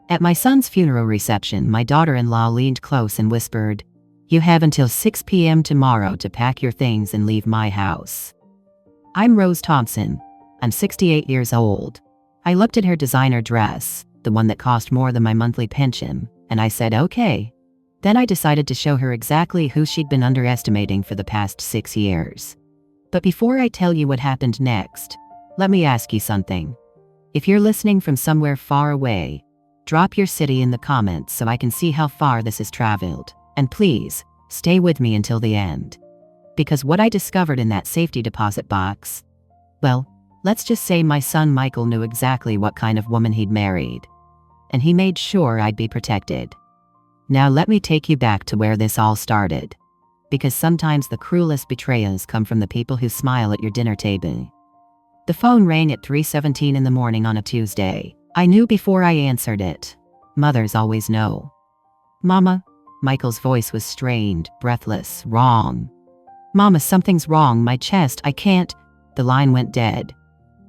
At my son's funeral reception, my daughter-in-law leaned close and whispered, "You have until 6 p.m. tomorrow to pack your things and leave my house." I'm Rose Thompson. I'm 68 years old. I looked at her designer dress, the one that cost more than my monthly pension, and I said, okay. Then I decided to show her exactly who she'd been underestimating for the past 6 years. But before I tell you what happened next, let me ask you something. If you're listening from somewhere far away, drop your city in the comments so I can see how far this has traveled. And please, stay with me until the end. Because what I discovered in that safety deposit box, well, let's just say my son Michael knew exactly what kind of woman he'd married. And he made sure I'd be protected. Now let me take you back to where this all started. Because sometimes the cruelest betrayals come from the people who smile at your dinner table. The phone rang at 3:17 in the morning on a Tuesday. I knew before I answered it. Mothers always know. "Mama?" Michael's voice was strained, breathless, wrong. "Mama, something's wrong, my chest, I can't." The line went dead.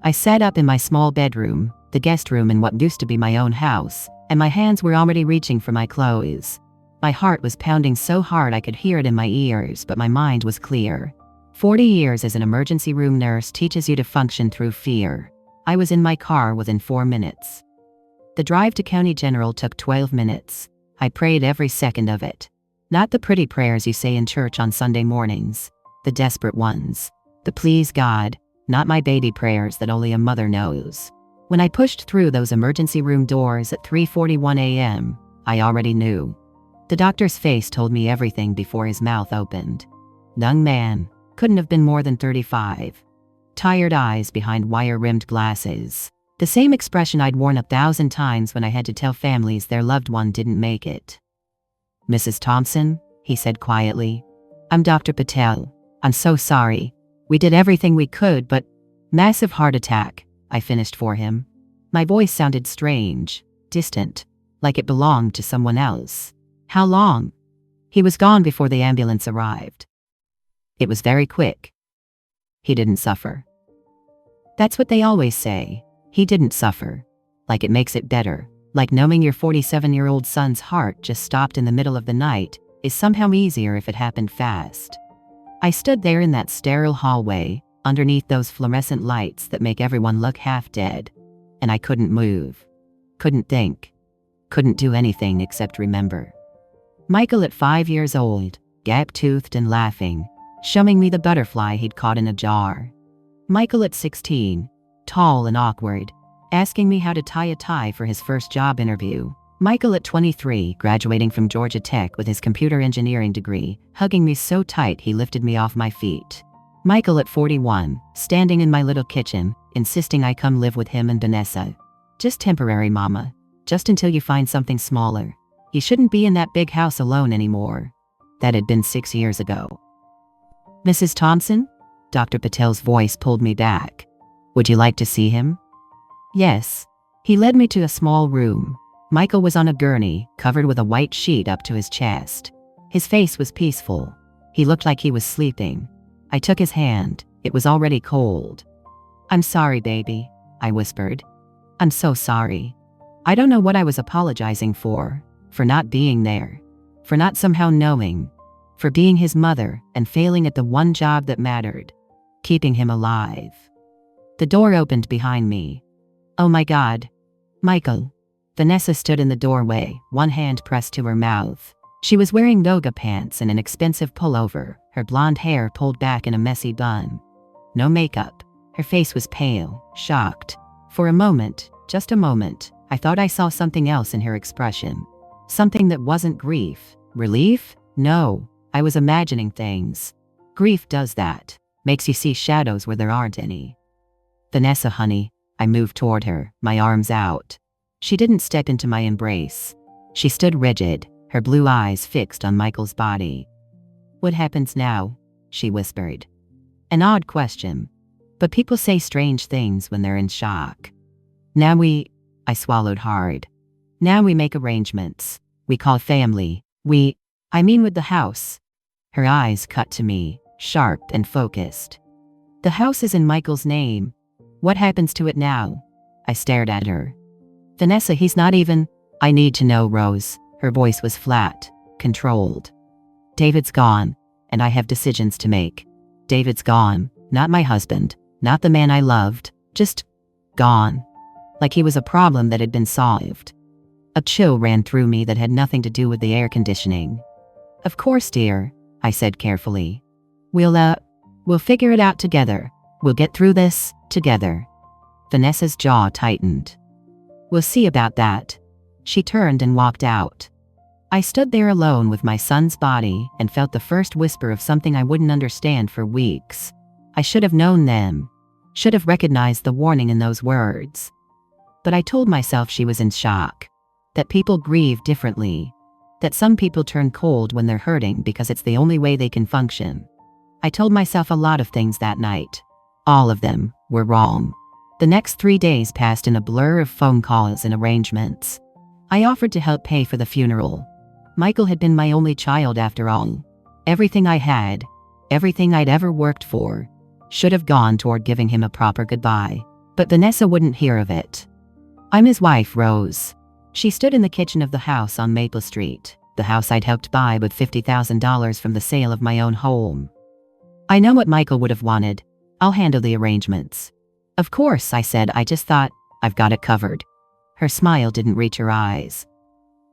I sat up in my small bedroom, the guest room in what used to be my own house, and my hands were already reaching for my clothes. My heart was pounding so hard I could hear it in my ears, but my mind was clear. 40 years as an emergency room nurse teaches you to function through fear. I was in my car within 4 minutes. The drive to County General took 12 minutes. I prayed every second of it. Not the pretty prayers you say in church on Sunday mornings. The desperate ones. The please God, not my baby prayers that only a mother knows. When I pushed through those emergency room doors at 3:41 a.m., I already knew. The doctor's face told me everything before his mouth opened. Young man, couldn't have been more than 35. Tired eyes behind wire-rimmed glasses. The same expression I'd worn 1,000 times when I had to tell families their loved one didn't make it. "Mrs. Thompson," he said quietly. "I'm Dr. Patel. I'm so sorry. We did everything we could, but massive heart attack," I finished for him. My voice sounded strange, distant, like it belonged to someone else. "How long?" "He was gone before the ambulance arrived." "It was very quick." "He didn't suffer." That's what they always say. He didn't suffer. Like it makes it better. Like knowing your 47-year-old son's heart just stopped in the middle of the night is somehow easier if it happened fast. I stood there in that sterile hallway, underneath those fluorescent lights that make everyone look half dead. And I couldn't move. Couldn't think. Couldn't do anything except remember. Michael at 5 years old, gap-toothed and laughing, showing me the butterfly he'd caught in a jar. Michael at 16, tall and awkward, asking me how to tie a tie for his first job interview. Michael at 23, graduating from Georgia Tech with his computer engineering degree, hugging me so tight he lifted me off my feet. Michael at 41, standing in my little kitchen, insisting I come live with him and Vanessa. "Just temporary, Mama. Just until you find something smaller. You shouldn't be in that big house alone anymore." That had been 6 years ago. "Mrs. Thompson?" Dr. Patel's voice pulled me back. "Would you like to see him?" "Yes." He led me to a small room. Michael was on a gurney, covered with a white sheet up to his chest. His face was peaceful. He looked like he was sleeping. I took his hand. It was already cold. "I'm sorry, baby," I whispered. "I'm so sorry. I don't know what I was apologizing for not being there, for not somehow knowing, for being his mother and failing at the one job that mattered, keeping him alive." The door opened behind me. "Oh my God. Michael." Vanessa stood in the doorway, one hand pressed to her mouth. She was wearing yoga pants and an expensive pullover, her blonde hair pulled back in a messy bun. No makeup. Her face was pale, shocked. For a moment, just a moment, I thought I saw something else in her expression. Something that wasn't grief. Relief? No. I was imagining things. Grief does that. Makes you see shadows where there aren't any. "Vanessa, honey." I moved toward her, my arms out. She didn't step into my embrace. She stood rigid, her blue eyes fixed on Michael's body. "What happens now?" she whispered. An odd question. But people say strange things when they're in shock. I swallowed hard. "Now we make arrangements. We call family. I mean with the house." Her eyes cut to me, sharp and focused. "The house is in Michael's name. What happens to it now?" I stared at her. "Vanessa, he's not even..." I need to know, Rose. Her voice was flat, controlled. David's gone, and I have decisions to make. David's gone, not my husband, not the man I loved, just gone. Like he was a problem that had been solved. A chill ran through me that had nothing to do with the air conditioning. Of course, dear, I said carefully. We'll figure it out together. We'll get through this, together. Vanessa's jaw tightened. We'll see about that. She turned and walked out. I stood there alone with my son's body and felt the first whisper of something I wouldn't understand for weeks. I should have known them. Should have recognized the warning in those words. But I told myself she was in shock. That people grieve differently. That some people turn cold when they're hurting because it's the only way they can function. I told myself a lot of things that night. All of them were wrong. The next 3 days passed in a blur of phone calls and arrangements. I offered to help pay for the funeral. Michael had been my only child after all. Everything I had, everything I'd ever worked for, should have gone toward giving him a proper goodbye. But Vanessa wouldn't hear of it. I'm his wife, Rose. She stood in the kitchen of the house on Maple Street, the house I'd helped buy with $50,000 from the sale of my own home. I know what Michael would have wanted. I'll handle the arrangements. Of course, I said. I just thought, I've got it covered. Her smile didn't reach her eyes.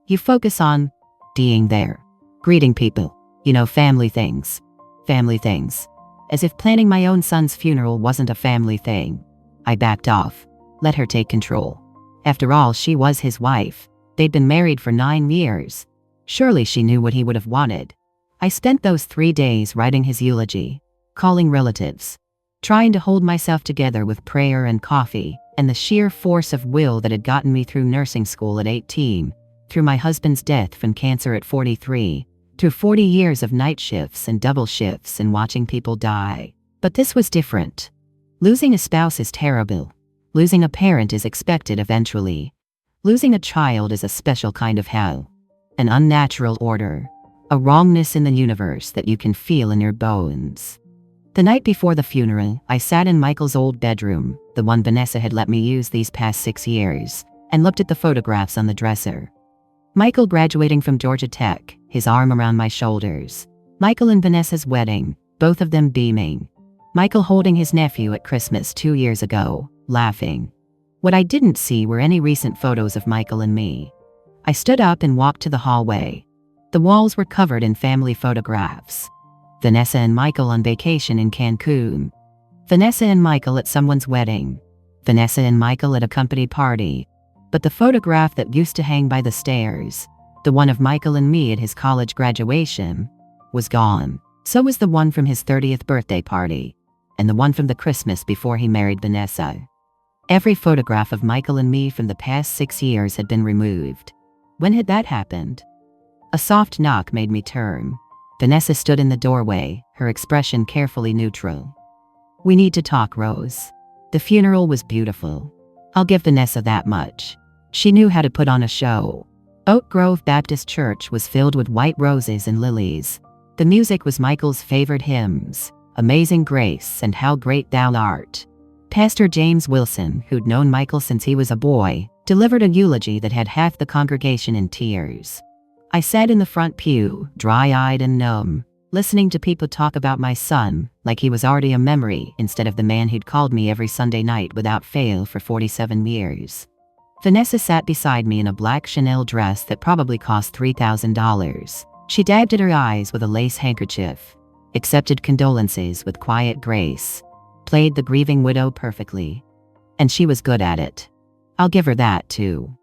You focus on being there, greeting people, family things. Family things. As if planning my own son's funeral wasn't a family thing. I backed off. Let her take control. After all, she was his wife. They'd been married for 9 years. Surely she knew what he would have wanted. I spent those 3 days writing his eulogy, calling relatives, trying to hold myself together with prayer and coffee, and the sheer force of will that had gotten me through nursing school at 18, through my husband's death from cancer at 43, through 40 years of night shifts and double shifts and watching people die. But this was different. Losing a spouse is terrible. Losing a parent is expected eventually. Losing a child is a special kind of hell. An unnatural order. A wrongness in the universe that you can feel in your bones. The night before the funeral, I sat in Michael's old bedroom, the one Vanessa had let me use these past 6 years, and looked at the photographs on the dresser. Michael graduating from Georgia Tech, his arm around my shoulders. Michael and Vanessa's wedding, both of them beaming. Michael holding his nephew at Christmas 2 years ago, laughing. What I didn't see were any recent photos of Michael and me. I stood up and walked to the hallway. The walls were covered in family photographs. Vanessa and Michael on vacation in Cancun. Vanessa and Michael at someone's wedding. Vanessa and Michael at a company party. But the photograph that used to hang by the stairs, the one of Michael and me at his college graduation, was gone. So was the one from his 30th birthday party, and the one from the Christmas before he married Vanessa. Every photograph of Michael and me from the past 6 years had been removed. When had that happened? A soft knock made me turn. Vanessa stood in the doorway, her expression carefully neutral. We need to talk, Rose. The funeral was beautiful. I'll give Vanessa that much. She knew how to put on a show. Oak Grove Baptist Church was filled with white roses and lilies. The music was Michael's favorite hymns, Amazing Grace and How Great Thou Art. Pastor James Wilson, who'd known Michael since he was a boy, delivered a eulogy that had half the congregation in tears. I sat in the front pew, dry-eyed and numb, listening to people talk about my son, like he was already a memory instead of the man who'd called me every Sunday night without fail for 47 years. Vanessa sat beside me in a black Chanel dress that probably cost $3,000. She dabbed at her eyes with a lace handkerchief, accepted condolences with quiet grace, played the grieving widow perfectly. And she was good at it. I'll give her that, too.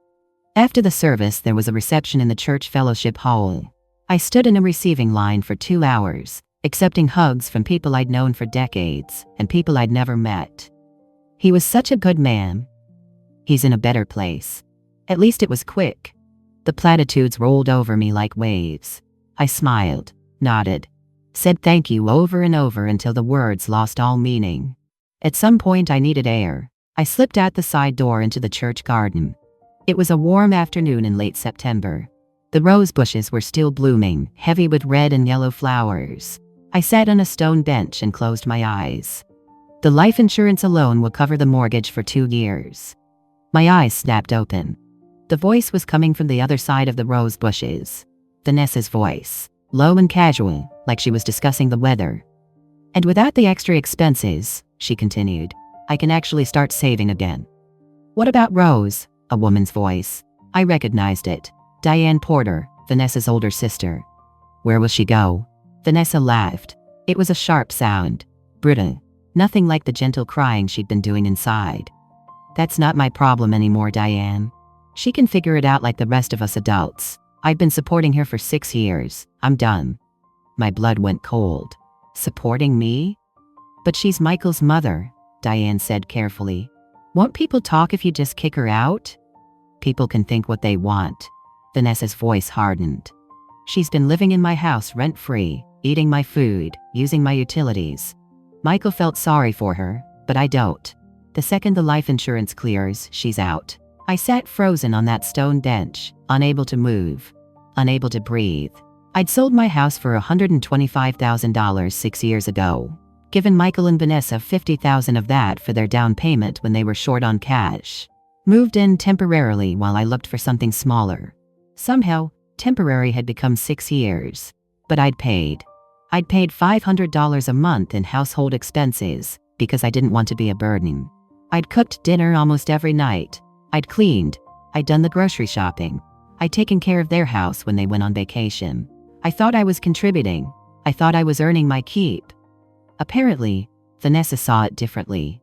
After the service, there was a reception in the church fellowship hall. I stood in a receiving line for 2 hours, accepting hugs from people I'd known for decades and people I'd never met. He was such a good man. He's in a better place. At least it was quick. The platitudes rolled over me like waves. I smiled, nodded, said thank you over and over until the words lost all meaning. At some point I needed air. I slipped out the side door into the church garden. It was a warm afternoon in late September. The rose bushes were still blooming, heavy with red and yellow flowers. I sat on a stone bench and closed my eyes. The life insurance alone will cover the mortgage for 2 years. My eyes snapped open. The voice was coming from the other side of the rose bushes. Vanessa's voice, low and casual, like she was discussing the weather. "And without the extra expenses," she continued, "I can actually start saving again." "What about Rose?" A woman's voice. I recognized it. Diane Porter, Vanessa's older sister. "Where will she go?" Vanessa laughed. It was a sharp sound. Brutal. Nothing like the gentle crying she'd been doing inside. "That's not my problem anymore, Diane. She can figure it out like the rest of us adults. I've been supporting her for 6 years. I'm done." My blood went cold. Supporting me? "But she's Michael's mother," Diane said carefully. "Won't people talk if you just kick her out?" "People can think what they want." Vanessa's voice hardened. "She's been living in my house rent-free, eating my food, using my utilities. Michael felt sorry for her, but I don't. The second the life insurance clears, she's out." I sat frozen on that stone bench, unable to move, unable to breathe. I'd sold my house for $125,000 6 years ago, given Michael and Vanessa $50,000 of that for their down payment when they were short on cash. Moved in temporarily while I looked for something smaller. Somehow, temporary had become 6 years. But I'd paid. I'd paid $500 a month in household expenses because I didn't want to be a burden. I'd cooked dinner almost every night. I'd cleaned. I'd done the grocery shopping. I'd taken care of their house when they went on vacation. I thought I was contributing. I thought I was earning my keep. Apparently, Vanessa saw it differently.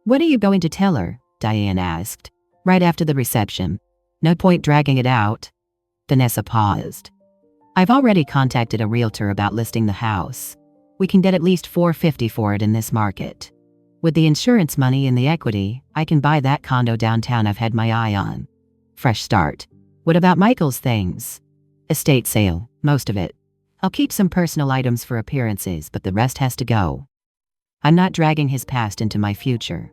"What are you going to tell her?" Diane asked. "Right after the reception. No point dragging it out." Vanessa paused. "I've already contacted a realtor about listing the house. We can get at least $450 for it in this market. With the insurance money and the equity, I can buy that condo downtown I've had my eye on. Fresh start. What about Michael's things?" "Estate sale, most of it. I'll keep some personal items for appearances, but the rest has to go. I'm not dragging his past into my future."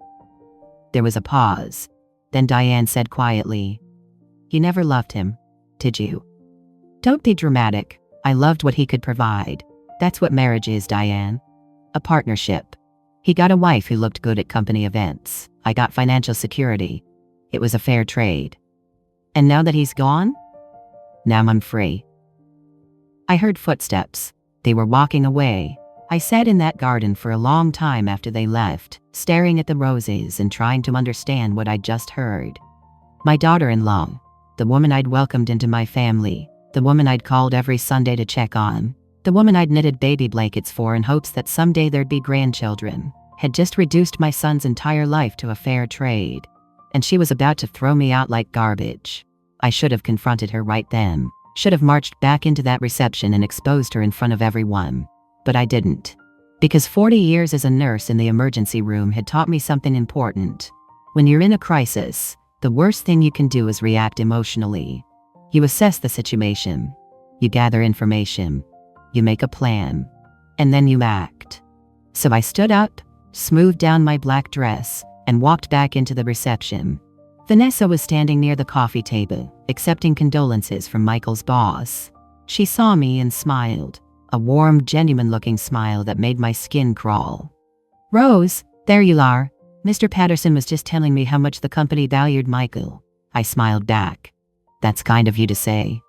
There was a pause. Then Diane said quietly, "You never loved him, did you?" "Don't be dramatic. I loved what he could provide. That's what marriage is, Diane. A partnership. He got a wife who looked good at company events. I got financial security. It was a fair trade. And now that he's gone? Now I'm free." I heard footsteps. They were walking away. I sat in that garden for a long time after they left, staring at the roses and trying to understand what I'd just heard. My daughter-in-law, the woman I'd welcomed into my family, the woman I'd called every Sunday to check on, the woman I'd knitted baby blankets for in hopes that someday there'd be grandchildren, had just reduced my son's entire life to a fair trade. And she was about to throw me out like garbage. I should have confronted her right then. Should have marched back into that reception and exposed her in front of everyone. But I didn't. Because 40 years as a nurse in the emergency room had taught me something important. When you're in a crisis, the worst thing you can do is react emotionally. You assess the situation. You gather information. You make a plan. And then you act. So I stood up, smoothed down my black dress, and walked back into the reception. Vanessa was standing near the coffee table, accepting condolences from Michael's boss. She saw me and smiled, a warm, genuine-looking smile that made my skin crawl. "Rose, there you are. Mr. Patterson was just telling me how much the company valued Michael." I smiled back. "That's kind of you to say.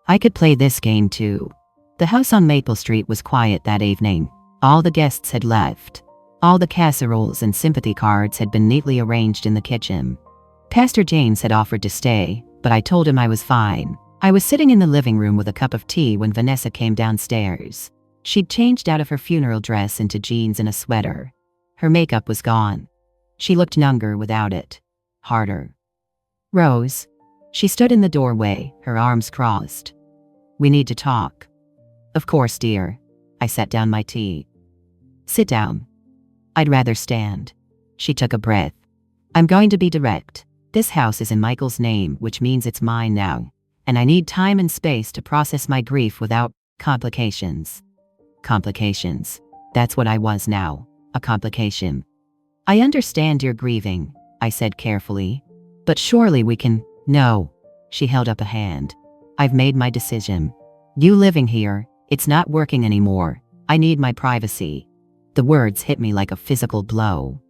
I could play this game too." The house on Maple Street was quiet that evening. All the guests had left. All the casseroles and sympathy cards had been neatly arranged in the kitchen. Pastor James had offered to stay, but I told him I was fine. I was sitting in the living room with a cup of tea when Vanessa came downstairs. She'd changed out of her funeral dress into jeans and a sweater. Her makeup was gone. She looked younger without it. Harder. "Rose." She stood in the doorway, her arms crossed. "We need to talk." "Of course, dear." I set down my tea. "Sit down." "I'd rather stand." She took a breath. "I'm going to be direct. This house is in Michael's name, which means it's mine now. And I need time and space to process my grief without complications." Complications. That's what I was now. A complication. "I understand you're grieving," I said carefully. "But surely we can—" "No." She held up a hand. "I've made my decision. You living here, it's not working anymore. I need my privacy." The words hit me like a physical blow.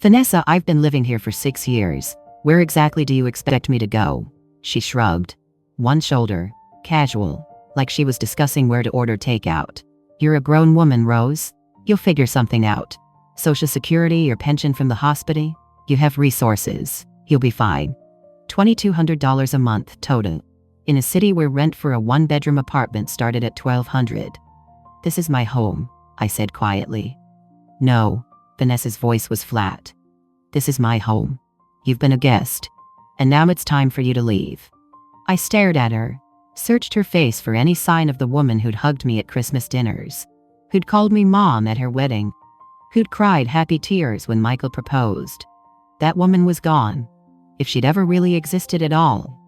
"Vanessa, I've been living here for 6 years. Where exactly do you expect me to go?" She shrugged. One shoulder. Casual. Like she was discussing where to order takeout. You're a grown woman, Rose. You'll figure something out. Social Security, your pension from the hospital. You have resources. You'll be fine. $2,200 a month total. In a city where rent for a one-bedroom apartment started at $1,200. This is my home, I said quietly. No, Vanessa's voice was flat. This is my home. You've been a guest. And now it's time for you to leave. I stared at her, searched her face for any sign of the woman who'd hugged me at Christmas dinners, who'd called me mom at her wedding, who'd cried happy tears when Michael proposed. That woman was gone, if she'd ever really existed at all.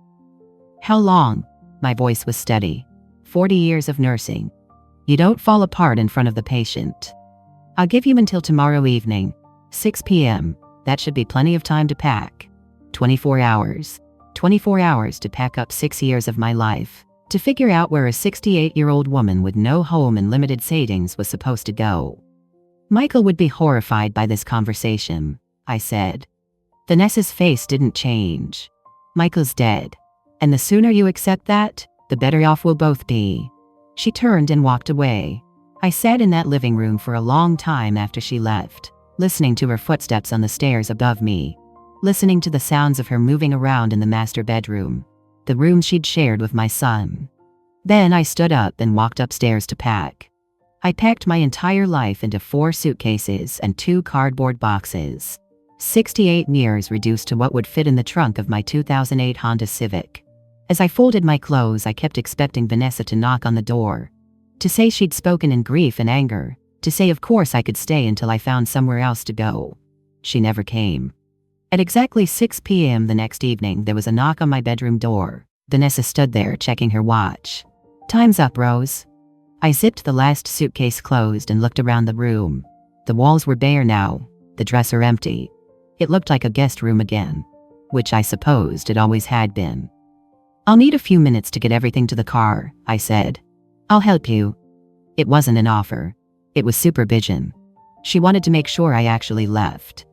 How long? My voice was steady. 40 years of nursing. You don't fall apart in front of the patient. I'll give you until tomorrow evening, 6 p.m. That should be plenty of time to pack. 24 hours. 24 hours to pack up 6 years of my life, to figure out where a 68-year-old woman with no home and limited savings was supposed to go. Michael would be horrified by this conversation, I said. Vanessa's face didn't change. Michael's dead. And the sooner you accept that, the better off we'll both be. She turned and walked away. I sat in that living room for a long time after she left, listening to her footsteps on the stairs above me, listening to the sounds of her moving around in the master bedroom, the room she'd shared with my son. Then I stood up and walked upstairs to pack. I packed my entire life into 4 suitcases and 2 cardboard boxes. 68 years reduced to what would fit in the trunk of my 2008 Honda Civic. As I folded my clothes, I kept expecting Vanessa to knock on the door, to say she'd spoken in grief and anger, to say of course I could stay until I found somewhere else to go. She never came. At exactly 6 p.m. the next evening, there was a knock on my bedroom door. Vanessa stood there checking her watch. Time's up, Rose. I zipped the last suitcase closed and looked around the room. The walls were bare now, the dresser empty. It looked like a guest room again, which I supposed it always had been. I'll need a few minutes to get everything to the car, I said. I'll help you. It wasn't an offer. It was supervision. She wanted to make sure I actually left.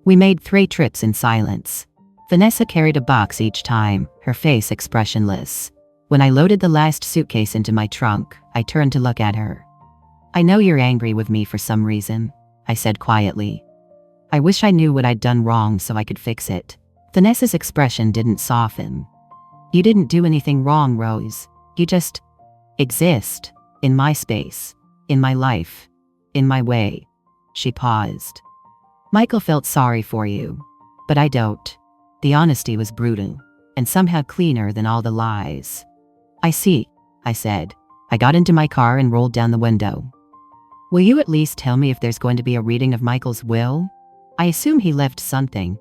We made 3 trips in silence. Vanessa carried a box each time, her face expressionless. When I loaded the last suitcase into my trunk, I turned to look at her. I know you're angry with me for some reason, I said quietly. I wish I knew what I'd done wrong so I could fix it. Vanessa's expression didn't soften. You didn't do anything wrong, Rose. You just exist. In my space. In my life. In my way. She paused. Michael felt sorry for you. But I don't. The honesty was brutal. And somehow cleaner than all the lies. I see, I said. I got into my car and rolled down the window. Will you at least tell me if there's going to be a reading of Michael's will? I assume he left something.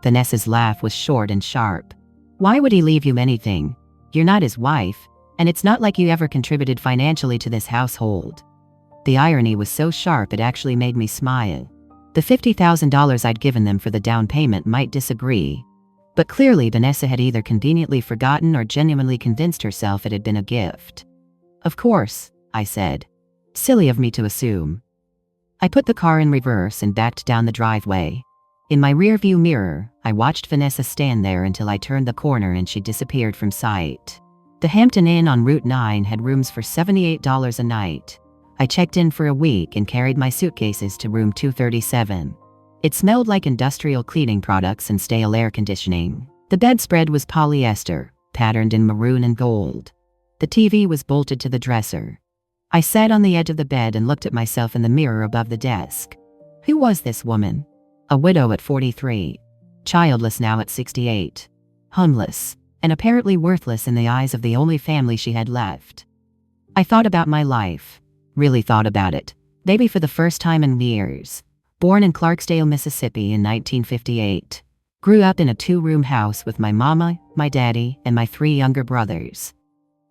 Vanessa's laugh was short and sharp. Why would he leave you anything? You're not his wife, and it's not like you ever contributed financially to this household. The irony was so sharp it actually made me smile. The $50,000 I'd given them for the down payment might disagree. But clearly Vanessa had either conveniently forgotten or genuinely convinced herself it had been a gift. Of course, I said. Silly of me to assume. I put the car in reverse and backed down the driveway. In my rearview mirror, I watched Vanessa stand there until I turned the corner and she disappeared from sight. The Hampton Inn on Route 9 had rooms for $78 a night. I checked in for a week and carried my suitcases to room 237. It smelled like industrial cleaning products and stale air conditioning. The bedspread was polyester, patterned in maroon and gold. The TV was bolted to the dresser. I sat on the edge of the bed and looked at myself in the mirror above the desk. Who was this woman? A widow at 43. Childless now at 68. Homeless, and apparently worthless in the eyes of the only family she had left. I thought about my life. Really thought about it. Maybe for the first time in years. Born in Clarksdale, Mississippi in 1958. Grew up in a 2-room house with my mama, my daddy, and my 3 younger brothers.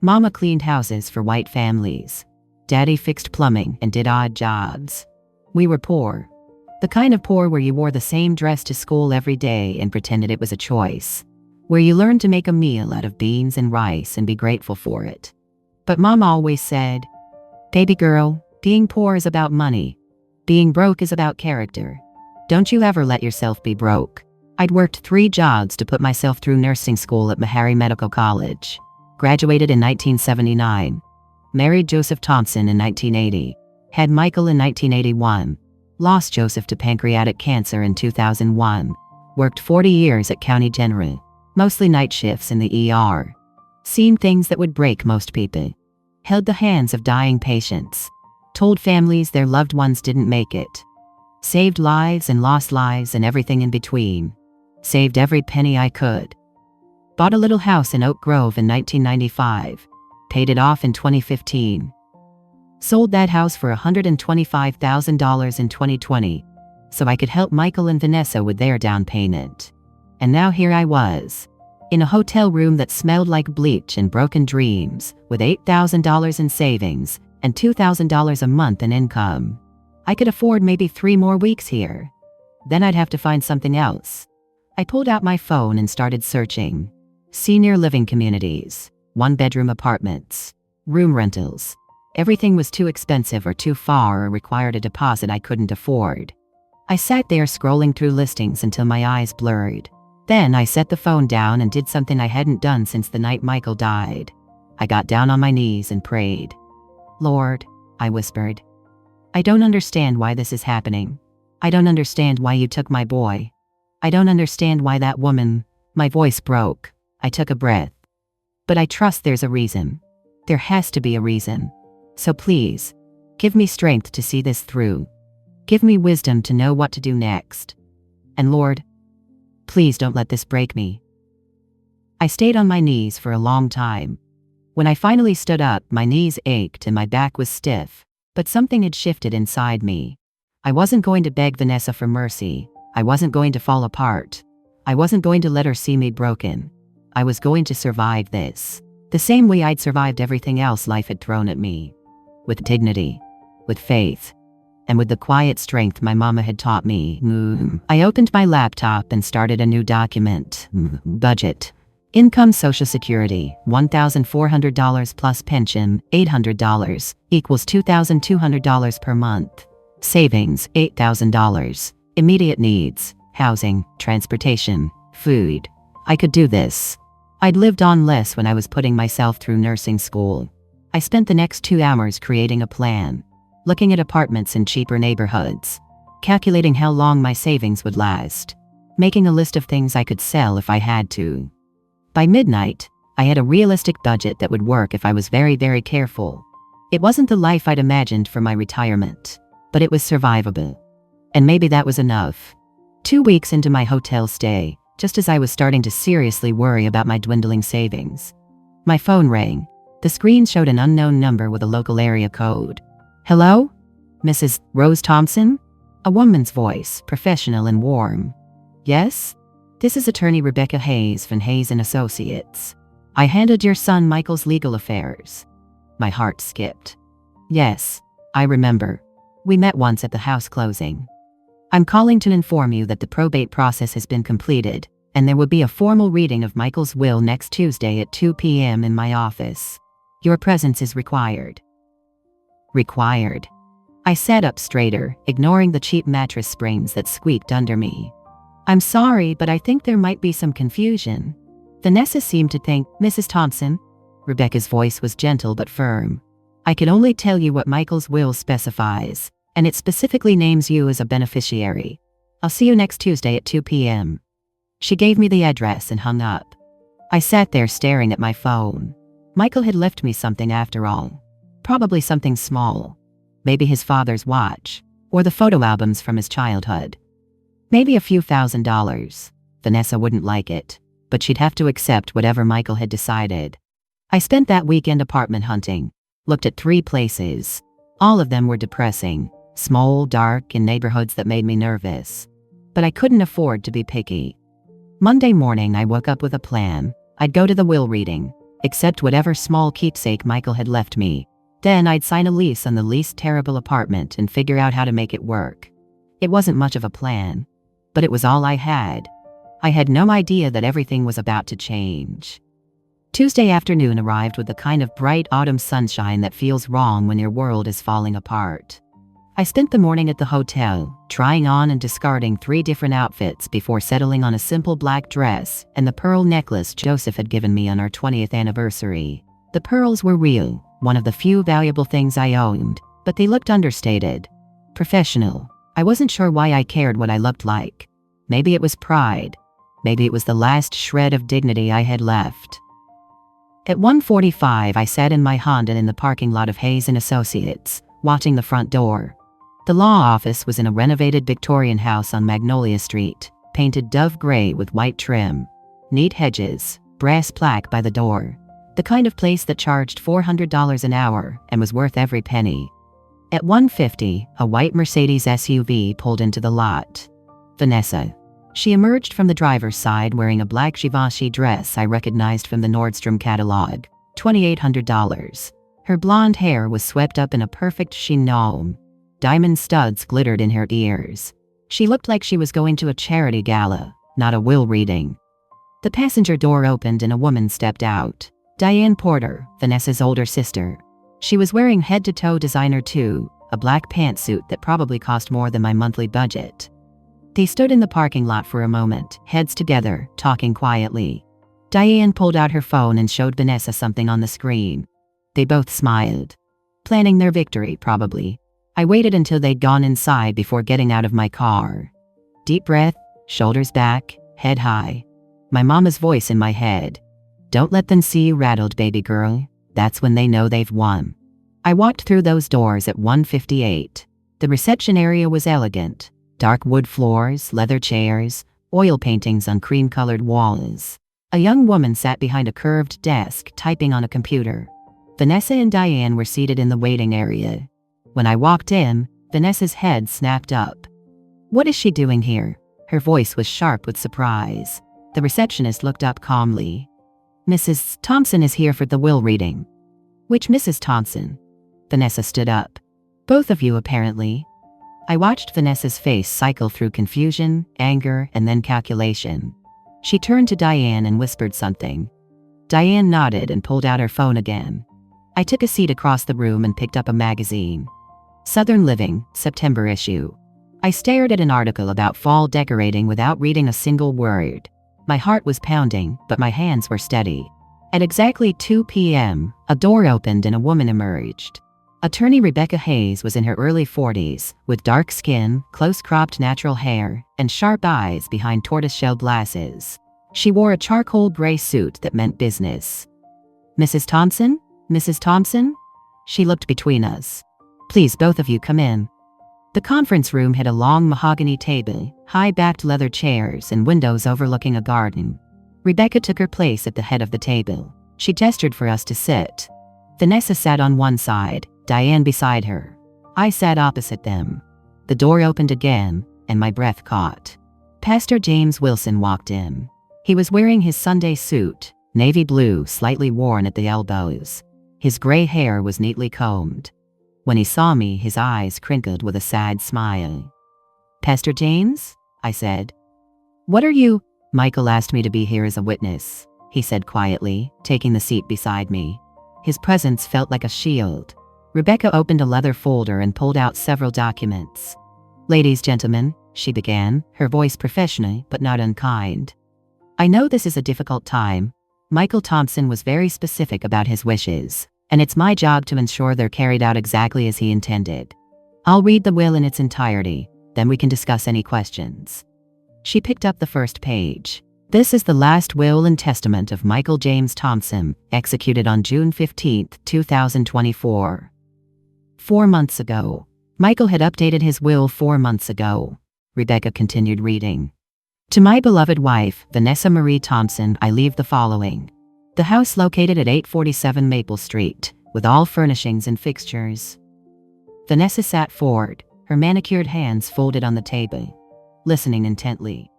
Mama cleaned houses for white families. Daddy fixed plumbing and did odd jobs. We were poor. The kind of poor where you wore the same dress to school every day and pretended it was a choice. Where you learned to make a meal out of beans and rice and be grateful for it. But Mom always said, "Baby girl, being poor is about money. Being broke is about character. Don't you ever let yourself be broke." I'd worked 3 jobs to put myself through nursing school at Meharry Medical College. Graduated in 1979. Married Joseph Thompson in 1980. Had Michael in 1981. Lost Joseph to pancreatic cancer in 2001. Worked 40 years at County General. Mostly night shifts in the ER. Seen things that would break most people. Held the hands of dying patients. Told families their loved ones didn't make it. Saved lives and lost lives and everything in between. Saved every penny I could. Bought a little house in Oak Grove in 1995. Paid it off in 2015. Sold that house for $125,000 in 2020, so I could help Michael and Vanessa with their down payment. And now here I was, in a hotel room that smelled like bleach and broken dreams, with $8,000 in savings and $2,000 a month in income. I could afford maybe 3 more weeks here. Then I'd have to find something else. I pulled out my phone and started searching. Senior living communities, 1-bedroom apartments, room rentals. Everything was too expensive or too far or required a deposit I couldn't afford. I sat there scrolling through listings until my eyes blurred. Then I set the phone down and did something I hadn't done since the night Michael died. I got down on my knees and prayed. "Lord," I whispered. "I don't understand why this is happening. I don't understand why you took my boy. I don't understand why that woman..." My voice broke. I took a breath. "But I trust there's a reason. There has to be a reason. So please, give me strength to see this through. Give me wisdom to know what to do next. And Lord, please don't let this break me." I stayed on my knees for a long time. When I finally stood up, my knees ached and my back was stiff, but something had shifted inside me. I wasn't going to beg Vanessa for mercy. I wasn't going to fall apart. I wasn't going to let her see me broken. I was going to survive this, the same way I'd survived everything else life had thrown at me. With dignity, with faith, and with the quiet strength my mama had taught me. I opened my laptop and started a new document. Budget. Income: Social Security, $1,400 plus pension, $800, equals $2,200 per month. Savings, $8,000. Immediate needs: housing, transportation, food. I could do this. I'd lived on less when I was putting myself through nursing school. I spent the next 2 hours creating a plan, looking at apartments in cheaper neighborhoods, calculating how long my savings would last, making a list of things I could sell if I had to. By midnight, I had a realistic budget that would work if I was very, very careful. It wasn't the life I'd imagined for my retirement, but it was survivable. And maybe that was enough. 2 weeks into my hotel stay, just as I was starting to seriously worry about my dwindling savings, my phone rang. The screen showed an unknown number with a local area code. "Hello? Mrs. Rose Thompson?" A woman's voice, professional and warm. "Yes? This is attorney Rebecca Hayes van Hayes and Associates. I handled your son Michael's legal affairs." My heart skipped. "Yes, I remember. We met once at the house closing. I'm calling to inform you that the probate process has been completed, and there will be a formal reading of Michael's will next Tuesday at 2 p.m. in my office. Your presence is required." Required. I sat up straighter, ignoring the cheap mattress springs that squeaked under me. "I'm sorry, but I think there might be some confusion. Vanessa seemed to think..." "Mrs. Thompson," Rebecca's voice was gentle but firm, "I can only tell you what Michael's will specifies, and it specifically names you as a beneficiary. I'll see you next Tuesday at 2 p.m. She gave me the address and hung up. I sat there staring at my phone. Michael had left me something after all. Probably something small. Maybe his father's watch, or the photo albums from his childhood. Maybe a few $1,000s. Vanessa wouldn't like it, but she'd have to accept whatever Michael had decided. I spent that weekend apartment hunting, looked at 3 places. All of them were depressing, small, dark, in neighborhoods that made me nervous. But I couldn't afford to be picky. Monday morning I woke up with a plan. I'd go to the will reading, accept whatever small keepsake Michael had left me. Then I'd sign a lease on the least terrible apartment and figure out how to make it work. It wasn't much of a plan, but it was all I had. I had no idea that everything was about to change. Tuesday afternoon arrived with the kind of bright autumn sunshine that feels wrong when your world is falling apart. I spent the morning at the hotel, trying on and discarding 3 different outfits before settling on a simple black dress and the pearl necklace Joseph had given me on our 20th anniversary. The pearls were real, one of the few valuable things I owned, but they looked understated. Professional. I wasn't sure why I cared what I looked like. Maybe it was pride. Maybe it was the last shred of dignity I had left. At 1:45, I sat in my Honda in the parking lot of Hayes & Associates, watching the front door. The law office was in a renovated Victorian house on Magnolia Street, painted dove gray with white trim. Neat hedges, brass plaque by the door. The kind of place that charged $400 an hour and was worth every penny. At 1:50, a white Mercedes SUV pulled into the lot. Vanessa. She emerged from the driver's side wearing a black Givenchy dress I recognized from the Nordstrom catalog, $2,800. Her blonde hair was swept up in a perfect chignon. Diamond studs glittered in her ears. She looked like she was going to a charity gala, not a will reading. The passenger door opened and a woman stepped out. Diane Porter, Vanessa's older sister. She was wearing head-to-toe designer too, a black pantsuit that probably cost more than my monthly budget. They stood in the parking lot for a moment, heads together, talking quietly. Diane pulled out her phone and showed Vanessa something on the screen. They both smiled. Planning their victory, probably. I waited until they'd gone inside before getting out of my car. Deep breath, shoulders back, head high. My mama's voice in my head. Don't let them see you rattled, baby girl. That's when they know they've won. I walked through those doors at 1:58. The reception area was elegant. Dark wood floors, leather chairs, oil paintings on cream-colored walls. A young woman sat behind a curved desk, typing on a computer. Vanessa and Diane were seated in the waiting area. When I walked in, Vanessa's head snapped up. What is she doing here? Her voice was sharp with surprise. The receptionist looked up calmly. Mrs. Thompson is here for the will reading. Which Mrs. Thompson? Vanessa stood up. Both of you, apparently. I watched Vanessa's face cycle through confusion, anger, and then calculation. She turned to Diane and whispered something. Diane nodded and pulled out her phone again. I took a seat across the room and picked up a magazine. Southern Living, September issue. I stared at an article about fall decorating without reading a single word. My heart was pounding, but my hands were steady. At exactly 2 p.m., a door opened and a woman emerged. Attorney Rebecca Hayes was in her early 40s, with dark skin, close-cropped natural hair, and sharp eyes behind tortoiseshell glasses. She wore a charcoal gray suit that meant business. Mrs. Thompson? Mrs. Thompson? She looked between us. Please, both of you, come in. The conference room had a long mahogany table, high-backed leather chairs, and windows overlooking a garden. Rebecca took her place at the head of the table. She gestured for us to sit. Vanessa sat on one side, Diane beside her. I sat opposite them. The door opened again, and my breath caught. Pastor James Wilson walked in. He was wearing his Sunday suit, navy blue, slightly worn at the elbows. His gray hair was neatly combed. When he saw me, his eyes crinkled with a sad smile. Pastor James? I said. What are you? Michael asked me to be here as a witness, he said quietly, taking the seat beside me. His presence felt like a shield. Rebecca opened a leather folder and pulled out several documents. Ladies, gentlemen, she began, her voice professional but not unkind. I know this is a difficult time. Michael Thompson was very specific about his wishes, and it's my job to ensure they're carried out exactly as he intended. I'll read the will in its entirety, then we can discuss any questions. She picked up the first page. This is the last will and testament of Michael James Thompson, executed on June 15, 2024. 4 months ago. Michael had updated his will 4 months ago. Rebecca continued reading. To my beloved wife, Vanessa Marie Thompson, I leave the following. The house located at 847 Maple Street, with all furnishings and fixtures. Vanessa sat forward, her manicured hands folded on the table, listening intently.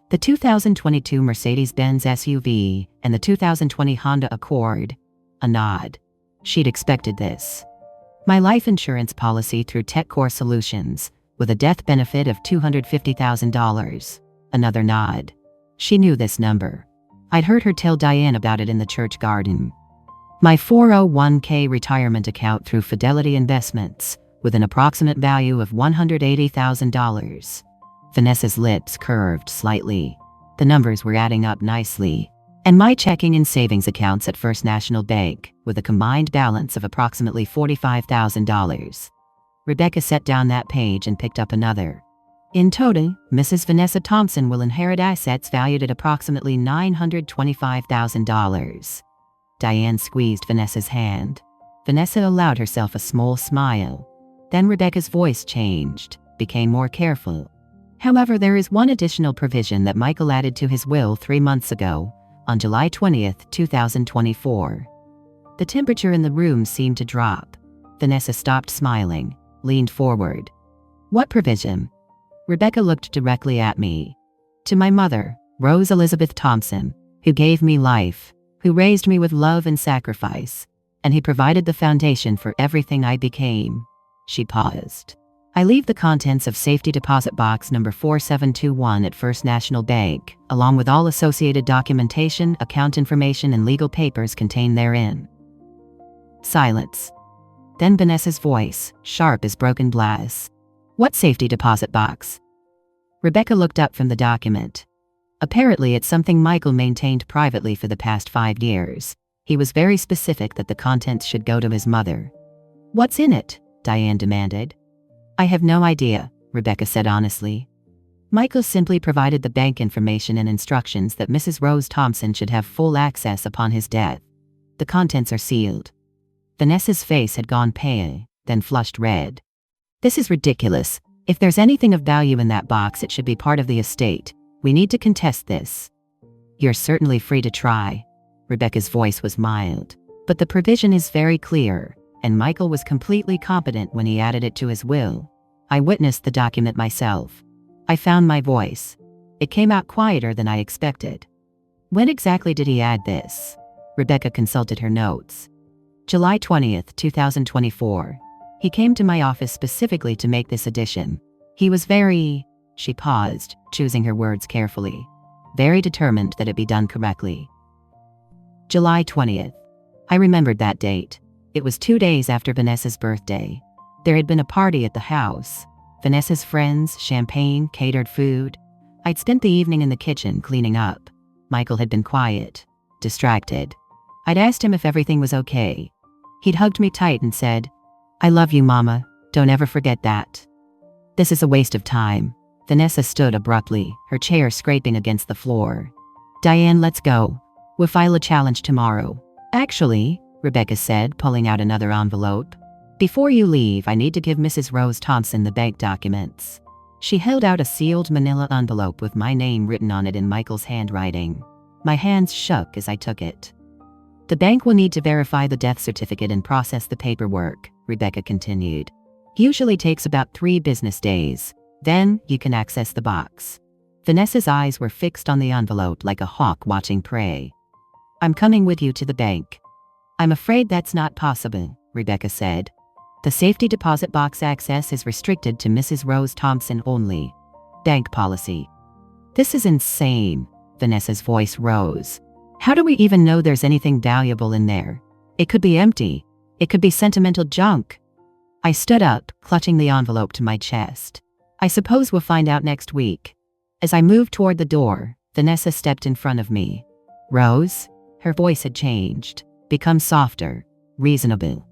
The 2022 Mercedes-Benz SUV and the 2020 Honda Accord. A nod. She'd expected this. My life insurance policy through TechCore Solutions, with a death benefit of $250,000. Another nod. She knew this number. I'd heard her tell Diane about it in the church garden. My 401k retirement account through Fidelity Investments, with an approximate value of $180,000. Vanessa's lips curved slightly. The numbers were adding up nicely. And my checking and savings accounts at First National Bank, with a combined balance of approximately $45,000. Rebecca set down that page and picked up another. In total, Mrs. Vanessa Thompson will inherit assets valued at approximately $925,000. Diane squeezed Vanessa's hand. Vanessa allowed herself a small smile. Then Rebecca's voice changed, became more careful. However, there is one additional provision that Michael added to his will 3 months ago, on July 20th, 2024. The temperature in the room seemed to drop. Vanessa stopped smiling, leaned forward. What provision? Rebecca looked directly at me. To my mother, Rose Elizabeth Thompson, who gave me life, who raised me with love and sacrifice, and who provided the foundation for everything I became. She paused. I leave the contents of safety deposit box number 4721 at First National Bank, along with all associated documentation, account information, and legal papers contained therein. Silence. Then Vanessa's voice, sharp as broken glass. What safety deposit box? Rebecca looked up from the document. Apparently it's something Michael maintained privately for the past 5 years. He was very specific that the contents should go to his mother. What's in it? Diane demanded. I have no idea, Rebecca said honestly. Michael simply provided the bank information and instructions that Mrs. Rose Thompson should have full access upon his death. The contents are sealed. Vanessa's face had gone pale, then flushed red. This is ridiculous. If there's anything of value in that box, it should be part of the estate. We need to contest this. You're certainly free to try. Rebecca's voice was mild. But the provision is very clear, and Michael was completely competent when he added it to his will. I witnessed the document myself. I found my voice. It came out quieter than I expected. When exactly did he add this? Rebecca consulted her notes. July 20th, 2024. He came to my office specifically to make this addition. He was very... She paused, choosing her words carefully. Very determined that it be done correctly. July 20th. I remembered that date. It was 2 days after Vanessa's birthday. There had been a party at the house. Vanessa's friends, champagne, catered food. I'd spent the evening in the kitchen cleaning up. Michael had been quiet, distracted. I'd asked him if everything was okay. He'd hugged me tight and said, I love you, Mama. Don't ever forget that. This is a waste of time. Vanessa stood abruptly, her chair scraping against the floor. Diane, let's go. We'll file a challenge tomorrow. Actually, Rebecca said, pulling out another envelope. Before you leave, I need to give Mrs. Rose Thompson the bank documents. She held out a sealed manila envelope with my name written on it in Michael's handwriting. My hands shook as I took it. The bank will need to verify the death certificate and process the paperwork, Rebecca continued. Usually takes about 3 business days. Then, you can access the box. Vanessa's eyes were fixed on the envelope like a hawk watching prey. I'm coming with you to the bank. I'm afraid that's not possible, Rebecca said. The safety deposit box access is restricted to Mrs. Rose Thompson only. Bank policy. This is insane, Vanessa's voice rose. How do we even know there's anything valuable in there? It could be empty. It could be sentimental junk. I stood up, clutching the envelope to my chest. I suppose we'll find out next week. As I moved toward the door, Vanessa stepped in front of me. Rose? Her voice had changed, become softer, reasonable.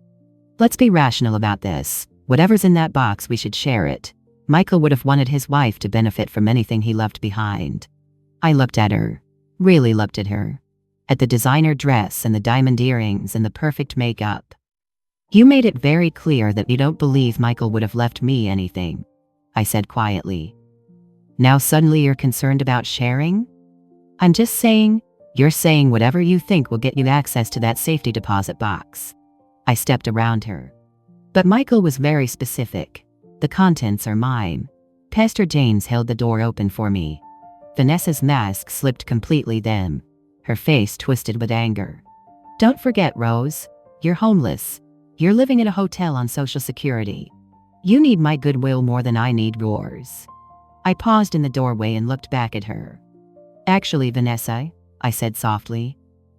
Let's be rational about this. Whatever's in that box, we should share it. Michael would have wanted his wife to benefit from anything he left behind. I looked at her, really looked at her. At the designer dress and the diamond earrings and the perfect makeup. You made it very clear that you don't believe Michael would have left me anything, I said quietly. Now suddenly you're concerned about sharing? I'm just saying, you're saying whatever you think will get you access to that safety deposit box. I stepped around her. But Michael was very specific. The contents are mine. Pastor James held the door open for me. Vanessa's mask slipped completely then. Her face twisted with anger. Don't forget, Rose. You're homeless. You're living in a hotel on Social Security. You need my goodwill more than I need yours. I paused in the doorway and looked back at her. Actually, Vanessa, I said softly,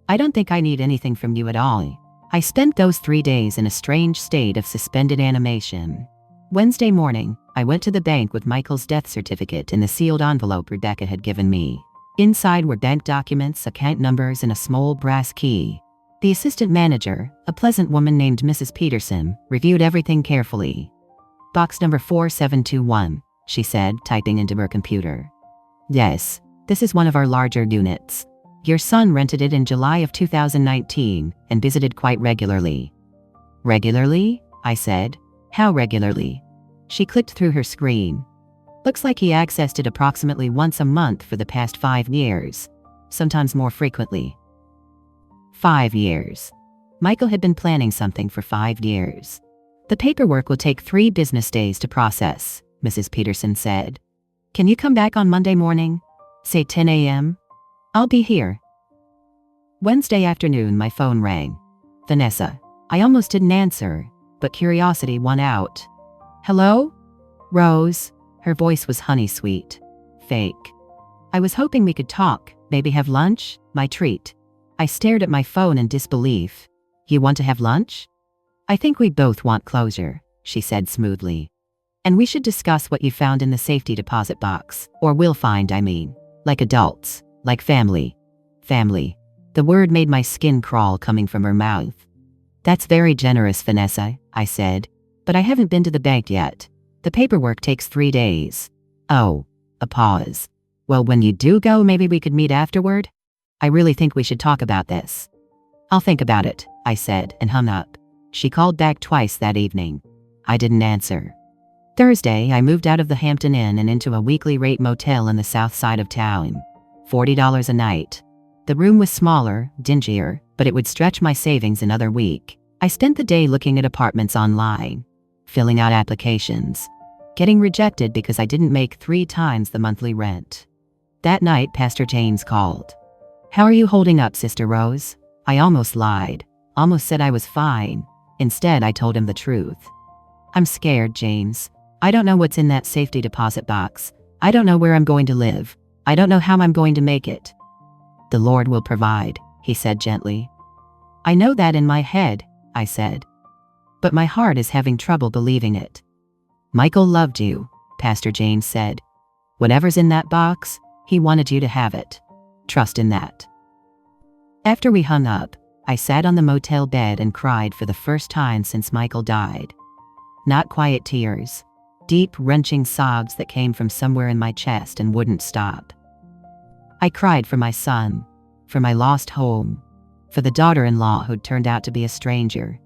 I don't think I need anything from you at all. I spent those 3 days in a strange state of suspended animation. Wednesday morning, I went to the bank with Michael's death certificate in the sealed envelope Rebecca had given me. Inside were bank documents, account numbers, and a small brass key. The assistant manager, a pleasant woman named Mrs. Peterson, reviewed everything carefully. "Box number 4721, she said, typing into her computer. "Yes, this is one of our larger units. Your son rented it in July of 2019 and visited quite regularly." "Regularly?" I said. "How regularly?" She clicked through her screen. "Looks like he accessed it approximately once a month for the past 5 years, sometimes more frequently." 5 years. Michael had been planning something for 5 years. "The paperwork will take 3 business days to process," Mrs. Peterson said. "Can you come back on Monday morning? Say 10 a.m.? I'll be here." Wednesday afternoon, my phone rang. "Vanessa." I almost didn't answer, but curiosity won out. "Hello? Rose." Her voice was honey-sweet. Fake. "I was hoping we could talk, maybe have lunch, my treat." I stared at my phone in disbelief. "You want to have lunch?" "I think we both want closure," she said smoothly. "And we should discuss what you found in the safety deposit box, or will find, I mean. Like adults, like family." Family. The word made my skin crawl coming from her mouth. "That's very generous, Vanessa," I said. "But I haven't been to the bank yet. The paperwork takes 3 days. "Oh." A pause. "Well, when you do go, maybe we could meet afterward? I really think we should talk about this." "I'll think about it," I said, and hung up. She called back twice that evening. I didn't answer. Thursday, I moved out of the Hampton Inn and into a weekly rate motel in the south side of town. $40 a night. The room was smaller, dingier, but it would stretch my savings another week. I spent the day looking at apartments online, filling out applications, getting rejected because I didn't make 3 times the monthly rent. That night, Pastor James called. "How are you holding up, Sister Rose?" I almost lied, almost said I was fine. Instead, I told him the truth. "I'm scared, James. I don't know what's in that safety deposit box. I don't know where I'm going to live. I don't know how I'm going to make it." "The Lord will provide," he said gently. "I know that in my head," I said. "But my heart is having trouble believing it." "Michael loved you," Pastor James said. "Whatever's in that box, he wanted you to have it. Trust in that." After we hung up, I sat on the motel bed and cried for the first time since Michael died. Not quiet tears, deep, wrenching sobs that came from somewhere in my chest and wouldn't stop. I cried for my son, for my lost home, for the daughter-in-law who'd turned out to be a stranger,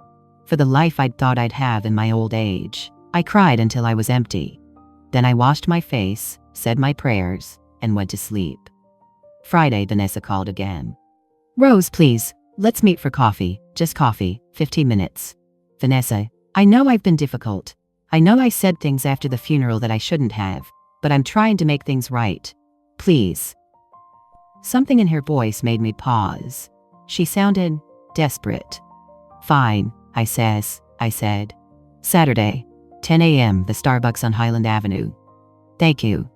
for the life I'd thought I'd have in my old age. I cried until I was empty. Then I washed my face, said my prayers, and went to sleep. Friday, Vanessa called again. "Rose, please, let's meet for coffee, just coffee, 15 minutes. "Vanessa, I know I've been difficult. I know I said things after the funeral that I shouldn't have, but I'm trying to make things right. Please." Something in her voice made me pause. She sounded desperate. "Fine," I said. "Saturday, 10 a.m., the Starbucks on Highland Avenue." Thank you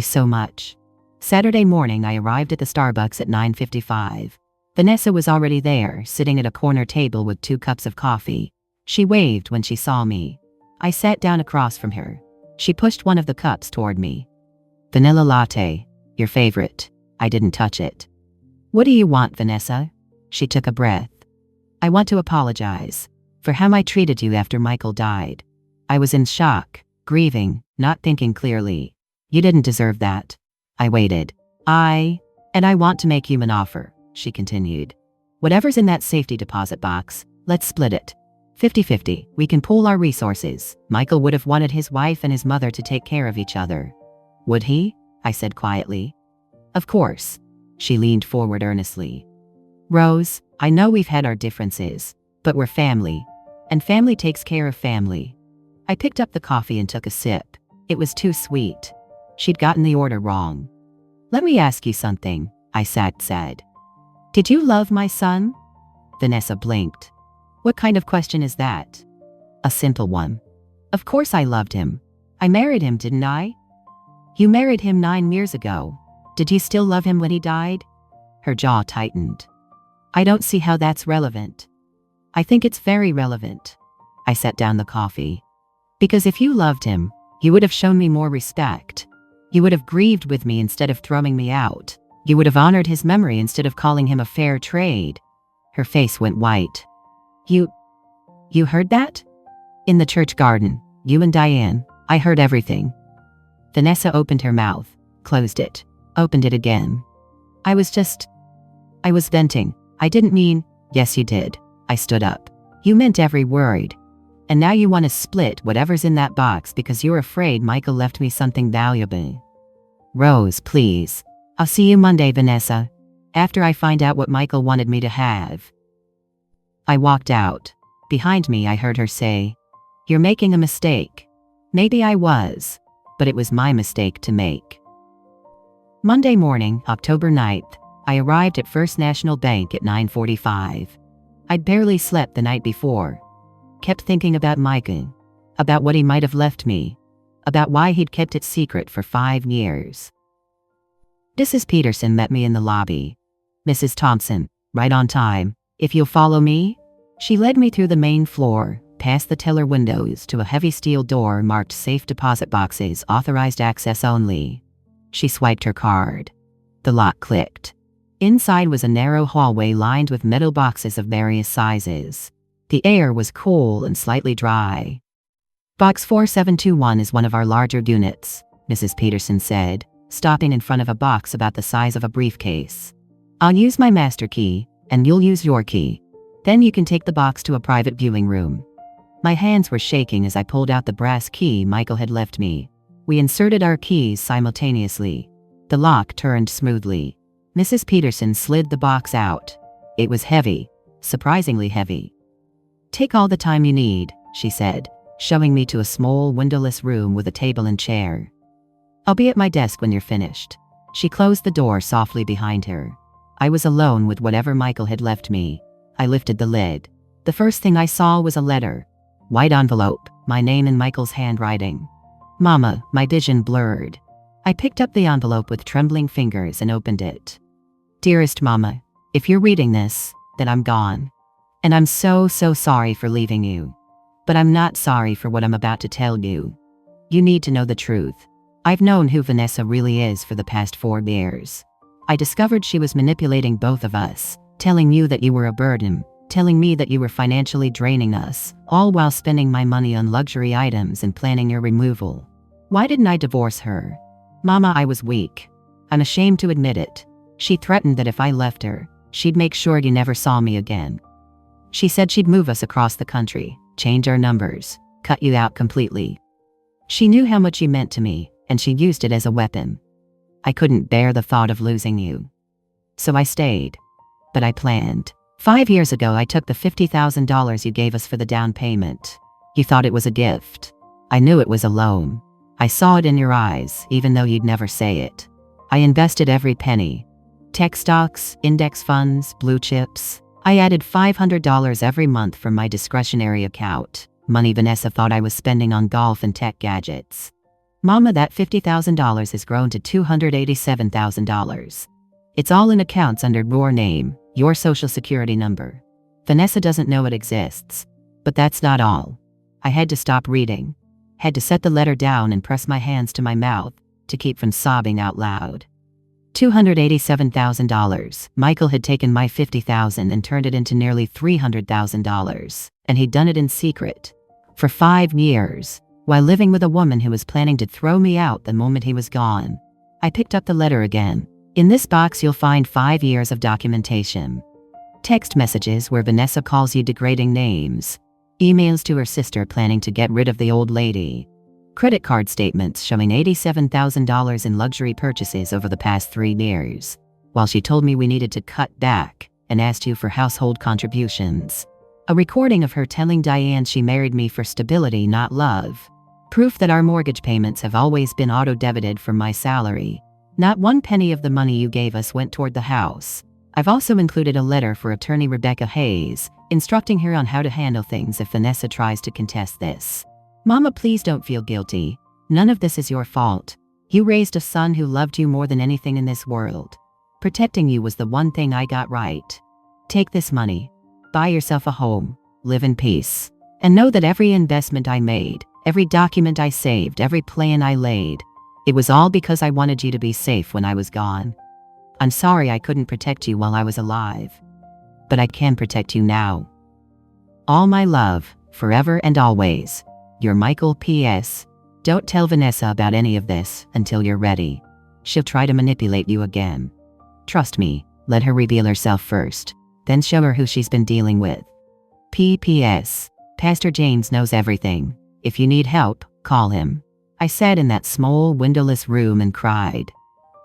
so much." Saturday morning, I arrived at the Starbucks at 9:55. Vanessa was already there, sitting at a corner table with 2 cups of coffee. She waved when she saw me. I sat down across from her. She pushed one of the cups toward me. "Vanilla latte, your favorite." I didn't touch it. "What do you want, Vanessa?" She took a breath. "I want to apologize for how I treated you after Michael died. I was in shock, grieving, not thinking clearly. You didn't deserve that." I waited. I want to make you an offer," she continued. "Whatever's in that safety deposit box, let's split it. 50-50, we can pool our resources. Michael would have wanted his wife and his mother to take care of each other. Would he?" I said quietly. "Of course." She leaned forward earnestly. "Rose, I know we've had our differences, but we're family. And family takes care of family." I picked up the coffee and took a sip. It was too sweet. She'd gotten the order wrong. "Let me ask you something," I said. "Did you love my son?" Vanessa blinked. "What kind of question is that?" "A simple one. Of course I loved him. I married him, didn't I?" "You married him 9 years ago. Did you still love him when he died?" Her jaw tightened. "I don't see how that's relevant." "I think it's very relevant." I set down the coffee. Because if you loved him, you would have shown me more respect. You would have grieved with me instead of throwing me out. You would have honored his memory instead of calling him a fair trade. Her face went white. You heard that? In the church garden, you and Diane, I heard everything. Vanessa opened her mouth, closed it, opened it again. I was venting. I didn't mean, yes you did. I stood up. You meant every word. And now you want to split whatever's in that box because you're afraid Michael left me something valuable. Rose, please. I'll see you Monday, Vanessa. After I find out what Michael wanted me to have. I walked out. Behind me I heard her say, "You're making a mistake." Maybe I was, but it was my mistake to make. Monday morning, October 9th, I arrived at First National Bank at 9:45. I'd barely slept the night before. Kept thinking about Michael, about what he might have left me, about why he'd kept it secret for 5 years. Mrs. Peterson met me in the lobby. "Mrs. Thompson, right on time. If you'll follow me?" She led me through the main floor, past the teller windows to a heavy steel door marked safe deposit boxes, authorized access only. She swiped her card. The lock clicked. Inside was a narrow hallway lined with metal boxes of various sizes. The air was cool and slightly dry. "Box 4721 is one of our larger units," Mrs. Peterson said, stopping in front of a box about the size of a briefcase. "I'll use my master key, and you'll use your key. Then you can take the box to a private viewing room." My hands were shaking as I pulled out the brass key Michael had left me. We inserted our keys simultaneously. The lock turned smoothly. Mrs. Peterson slid the box out. It was heavy, surprisingly heavy. "Take all the time you need," she said, showing me to a small windowless room with a table and chair. "I'll be at my desk when you're finished." She closed the door softly behind her. I was alone with whatever Michael had left me. I lifted the lid. The first thing I saw was a letter. White envelope, my name in Michael's handwriting. "Mama," my vision blurred. I picked up the envelope with trembling fingers and opened it. "Dearest Mama, if you're reading this, then I'm gone. And I'm so sorry for leaving you. But I'm not sorry for what I'm about to tell you. You need to know the truth. I've known who Vanessa really is for the past 4 years. I discovered she was manipulating both of us, telling you that you were a burden, telling me that you were financially draining us, all while spending my money on luxury items and planning your removal. Why didn't I divorce her? Mama, I was weak. I'm ashamed to admit it. She threatened that if I left her, she'd make sure you never saw me again. She said she'd move us across the country, change our numbers, cut you out completely. She knew how much you meant to me, and she used it as a weapon. I couldn't bear the thought of losing you. So I stayed. But I planned. 5 years ago I took the $50,000 you gave us for the down payment. You thought it was a gift. I knew it was a loan. I saw it in your eyes, even though you'd never say it. I invested every penny. Tech stocks, index funds, blue chips. I added $500 every month from my discretionary account, money Vanessa thought I was spending on golf and tech gadgets. Mama, that $50,000 has grown to $287,000. It's all in accounts under your name, your social security number. Vanessa doesn't know it exists. But that's not all. I had to stop reading. Had to set the letter down and press my hands to my mouth to keep from sobbing out loud. $287,000. Michael had taken my $50,000 and turned it into nearly $300,000, and he'd done it in secret. For 5 years, while living with a woman who was planning to throw me out the moment he was gone. I picked up the letter again. In this box you'll find 5 years of documentation. Text messages where Vanessa calls you degrading names. Emails to her sister planning to get rid of the old lady. Credit card statements showing $87,000 in luxury purchases over the past 3 years, while she told me we needed to cut back and asked you for household contributions. A recording of her telling Diane she married me for stability, not love. Proof that our mortgage payments have always been auto-debited from my salary. Not 1 penny of the money you gave us went toward the house. I've also included a letter for attorney Rebecca Hayes, instructing her on how to handle things if Vanessa tries to contest this. Mama, please don't feel guilty. None of this is your fault. You raised a son who loved you more than anything in this world. Protecting you was the one thing I got right. Take this money. Buy yourself a home. Live in peace. And know that every investment I made, Every document I saved, every plan I laid. It was all because I wanted you to be safe when I was gone. I'm sorry I couldn't protect you while I was alive. But I can protect you now. All my love, forever and always. Your Michael. P.S. Don't tell Vanessa about any of this until you're ready. She'll try to manipulate you again. Trust me, let her reveal herself first, then show her who she's been dealing with. P.P.S. Pastor James knows everything. If you need help, call him. I sat in that small, windowless room and cried.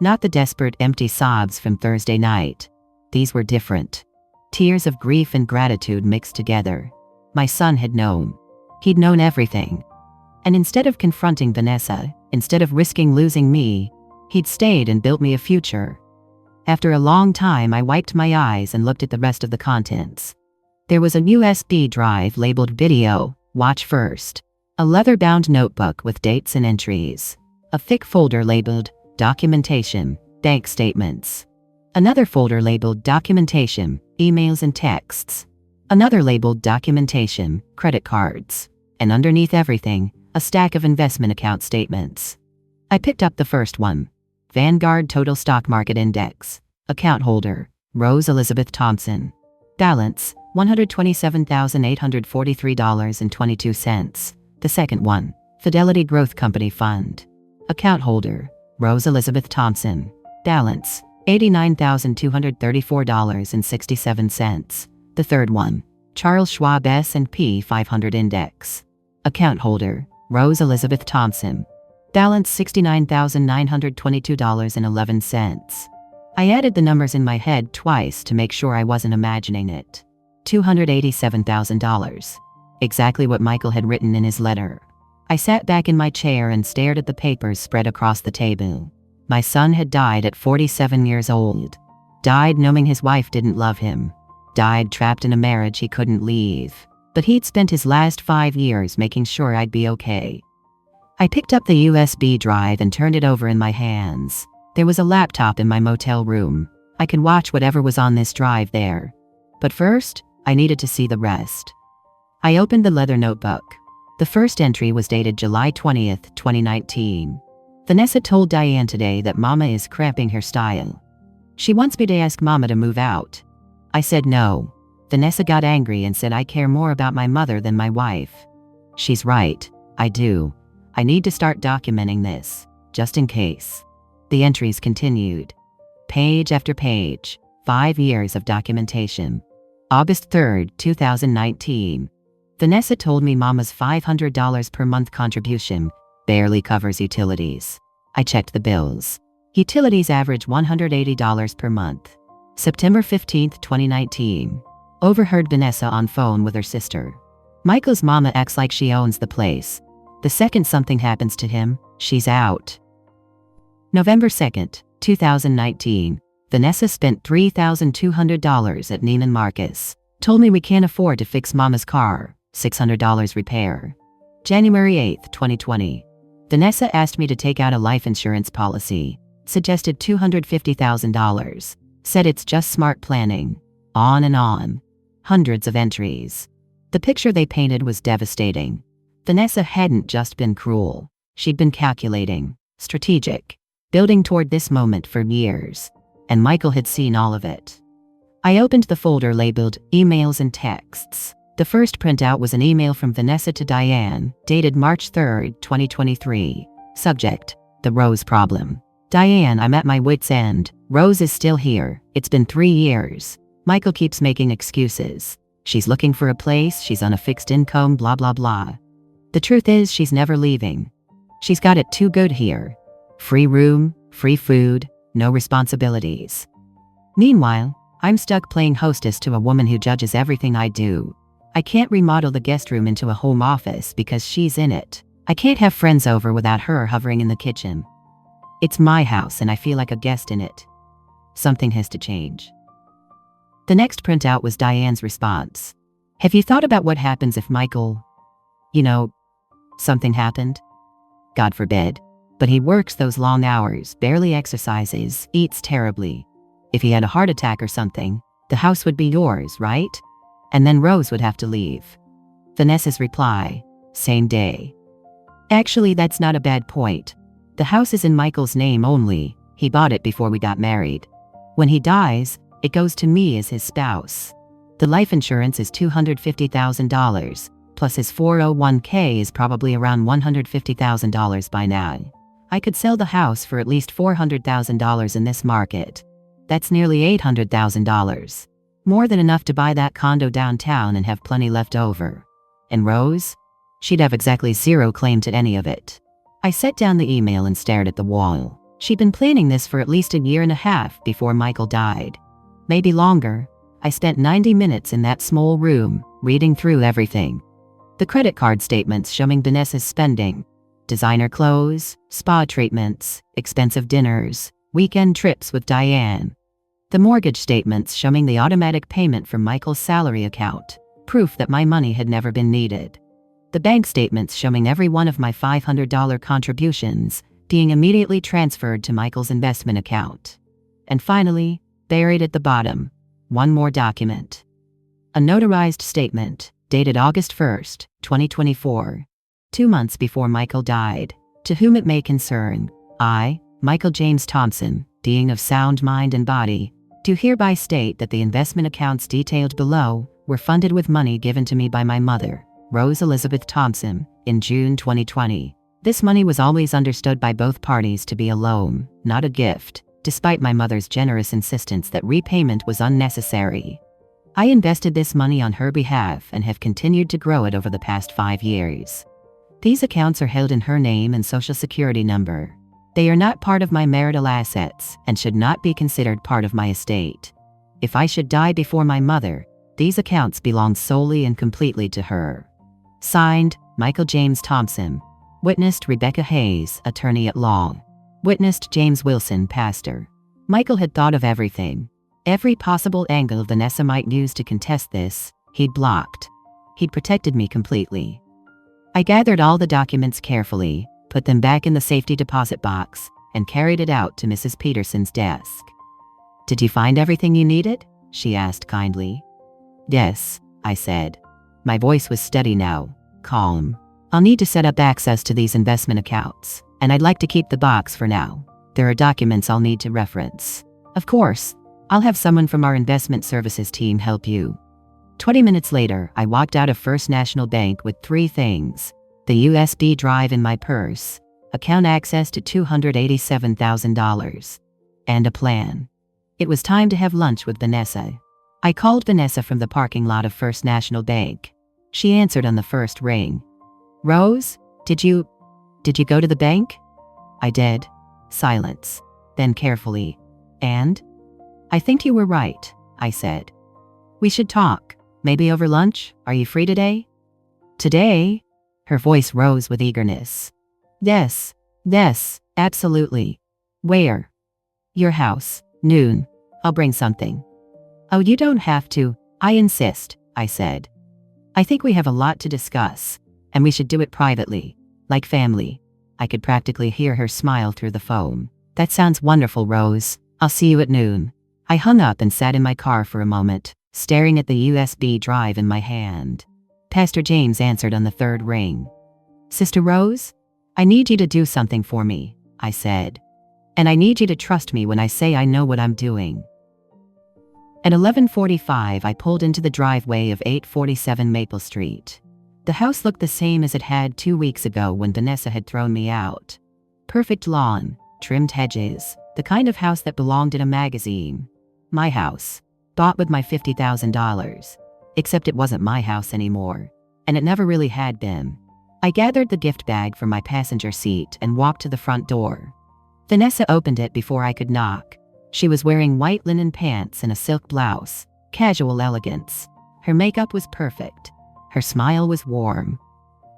Not the desperate, empty sobs from Thursday night. These were different. Tears of grief and gratitude mixed together. My son had known. He'd known everything. And instead of confronting Vanessa, instead of risking losing me, he'd stayed and built me a future. After a long time, I wiped my eyes and looked at the rest of the contents. There was a USB drive labeled Video, Watch First. A leather-bound notebook with dates and entries. A thick folder labeled Documentation, Bank Statements. Another folder labeled Documentation, Emails and Texts. Another labeled Documentation, Credit Cards. And underneath everything, a stack of investment account statements. I picked up the first one. Vanguard Total Stock Market Index. Account holder, Rose Elizabeth Thompson. Balance, $127,843.22. The second one, Fidelity Growth Company Fund. Account holder, Rose Elizabeth Thompson. Balance, $89,234.67. The third one, Charles Schwab S&P 500 Index. Account holder, Rose Elizabeth Thompson. Balance $69,922.11. I added the numbers in my head twice to make sure I wasn't imagining it. $287,000. Exactly what Michael had written in his letter. I sat back in my chair and stared at the papers spread across the table. My son had died at 47 years old. Died knowing his wife didn't love him. Died trapped in a marriage he couldn't leave. But he'd spent his last 5 years making sure I'd be okay. I picked up the USB drive and turned it over in my hands. There was a laptop in my motel room. I could watch whatever was on this drive there. But first, I needed to see the rest. I opened the leather notebook. The first entry was dated July 20th, 2019. Vanessa told Diane today that Mama is cramping her style. She wants me to ask Mama to move out. I said no. Vanessa got angry and said I care more about my mother than my wife. She's right, I do. I need to start documenting this, just in case. The entries continued. Page after page, 5 years of documentation. August 3rd, 2019. Vanessa told me Mama's $500 per month contribution barely covers utilities. I checked the bills. Utilities average $180 per month. September 15th, 2019. Overheard Vanessa on phone with her sister. Michael's mama acts like she owns the place. The second something happens to him, she's out. November 2nd, 2019. Vanessa spent $3,200 at Neiman Marcus. Told me we can't afford to fix Mama's car, $600 repair. January 8th, 2020. Vanessa asked me to take out a life insurance policy. Suggested $250,000. Said it's just smart planning. On and on. Hundreds of entries. The picture they painted was devastating. Vanessa hadn't just been cruel. She'd been calculating, strategic, building toward this moment for years. And Michael had seen all of it. I opened the folder labeled Emails and Texts. The first printout was an email from Vanessa to Diane, dated March 3, 2023. Subject, The Rose Problem. Diane, I'm at my wit's end. Rose is still here. It's been 3 years. Michael keeps making excuses. She's looking for a place, she's on a fixed income, blah blah blah. The truth is she's never leaving. She's got it too good here. Free room, free food, no responsibilities. Meanwhile, I'm stuck playing hostess to a woman who judges everything I do. I can't remodel the guest room into a home office because she's in it. I can't have friends over without her hovering in the kitchen. It's my house and I feel like a guest in it. Something has to change. The next printout was Diane's response. Have you thought about what happens if Michael, something happened? God forbid. But he works those long hours, barely exercises, eats terribly. If he had a heart attack or something, the house would be yours, right? And then Rose would have to leave. Vanessa's reply, same day. Actually, that's not a bad point. The house is in Michael's name only. He bought it before we got married. When he dies, it goes to me as his spouse. The life insurance is $250,000, plus his 401k is probably around $150,000 by now. I could sell the house for at least $400,000 in this market. That's nearly $800,000. More than enough to buy that condo downtown and have plenty left over. And Rose? She'd have exactly zero claim to any of it. I set down the email and stared at the wall. She'd been planning this for at least a year and a half before Michael died. Maybe longer. I spent 90 minutes in that small room, reading through everything. The credit card statements showing Vanessa's spending. Designer clothes, spa treatments, expensive dinners, weekend trips with Diane. The mortgage statements showing the automatic payment from Michael's salary account, proof that my money had never been needed. The bank statements showing every one of my $500 contributions being immediately transferred to Michael's investment account. And finally, buried at the bottom, one more document. A notarized statement, dated August 1st, 2024. 2 months before Michael died. To whom it may concern, I, Michael James Thompson, being of sound mind and body, do hereby state that the investment accounts detailed below were funded with money given to me by my mother, Rose Elizabeth Thompson, in June 2020. This money was always understood by both parties to be a loan, not a gift, despite my mother's generous insistence that repayment was unnecessary. I invested this money on her behalf and have continued to grow it over the past 5 years. These accounts are held in her name and social security number. They are not part of my marital assets and should not be considered part of my estate. If I should die before my mother, these accounts belong solely and completely to her. Signed, Michael James Thompson. Witnessed Rebecca Hayes, attorney at law. Witnessed James Wilson, pastor. Michael had thought of everything. Every possible angle Vanessa might use to contest this, he'd blocked. He'd protected me completely. I gathered all the documents carefully, put them back in the safety deposit box, and carried it out to Mrs. Peterson's desk. "Did you find everything you needed?" she asked kindly. "Yes," I said. My voice was steady now, calm. "I'll need to set up access to these investment accounts, and I'd like to keep the box for now. There are documents I'll need to reference. Of course, I'll have someone from our investment services team help you." 20 minutes later, I walked out of First National Bank with 3 things: the USB drive in my purse, account access to $287,000, and a plan. It was time to have lunch with Vanessa. I called Vanessa from the parking lot of First National Bank. She answered on the first ring. "Rose, did you go to the bank?" "I did." Silence. Then carefully. "And?" "I think you were right," I said. "We should talk. Maybe over lunch? Are you free today?" "Today?" Her voice rose with eagerness. Yes, absolutely. Where?" "Your house, noon. I'll bring something." "Oh, you don't have to. I insist," I said. "I think we have a lot to discuss, and we should do it privately, like family." I could practically hear her smile through the phone. "That sounds wonderful, Rose. I'll see you at noon." I hung up and sat in my car for a moment, staring at the USB drive in my hand. Pastor James answered on the third ring. "Sister Rose, I need you to do something for me," I said. "And I need you to trust me when I say I know what I'm doing." At 11:45, I pulled into the driveway of 847 Maple Street. The house looked the same as it had 2 weeks ago when Vanessa had thrown me out. Perfect lawn, trimmed hedges, the kind of house that belonged in a magazine. My house, bought with my $50,000. Except it wasn't my house anymore, and it never really had been. I gathered the gift bag from my passenger seat and walked to the front door. Vanessa opened it before I could knock. She was wearing white linen pants and a silk blouse, casual elegance. Her makeup was perfect. Her smile was warm.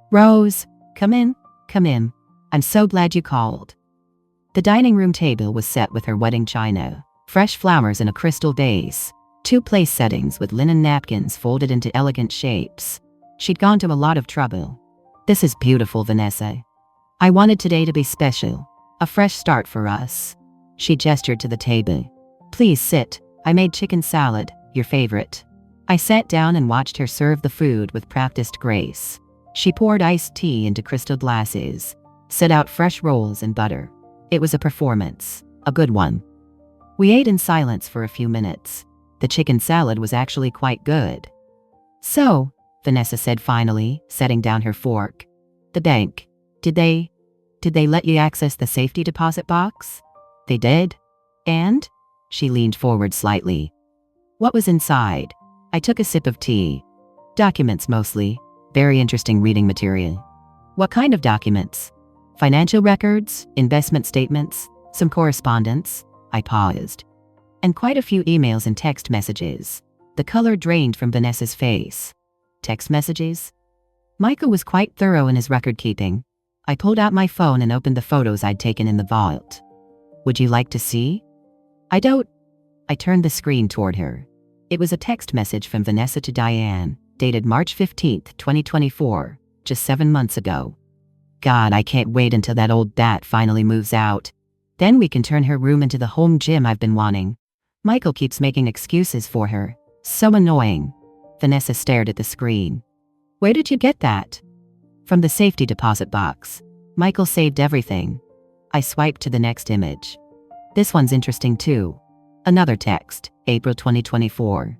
"Rose, come in. I'm so glad you called." The dining room table was set with her wedding china, fresh flowers in a crystal vase, 2 place settings with linen napkins folded into elegant shapes. She'd gone to a lot of trouble. "This is beautiful, Vanessa. I wanted today to be special, a fresh start for us." She gestured to the table. "Please sit. I made chicken salad, your favorite." I sat down and watched her serve the food with practiced grace. She poured iced tea into crystal glasses, set out fresh rolls and butter. It was a performance, a good one. We ate in silence for a few minutes. The chicken salad was actually quite good. So, Vanessa said finally, setting down her fork. The bank. Did they let you access the safety deposit box? They did? And? She leaned forward slightly. What was inside? I took a sip of tea. Documents mostly. Very interesting reading material. What kind of documents? Financial records, investment statements, some correspondence. I paused. And quite a few emails and text messages. The color drained from Vanessa's face. Text messages? Michael was quite thorough in his record keeping. I pulled out my phone and opened the photos I'd taken in the vault. Would you like to see? I turned the screen toward her. It was a text message from Vanessa to Diane, dated March 15th, 2024, just 7 months ago. God, I can't wait until that old bat finally moves out. Then we can turn her room into the home gym I've been wanting. Michael keeps making excuses for her. So annoying. Vanessa stared at the screen. Where did you get that? From the safety deposit box. Michael saved everything. I swiped to the next image. This one's interesting too. Another text, April 2024.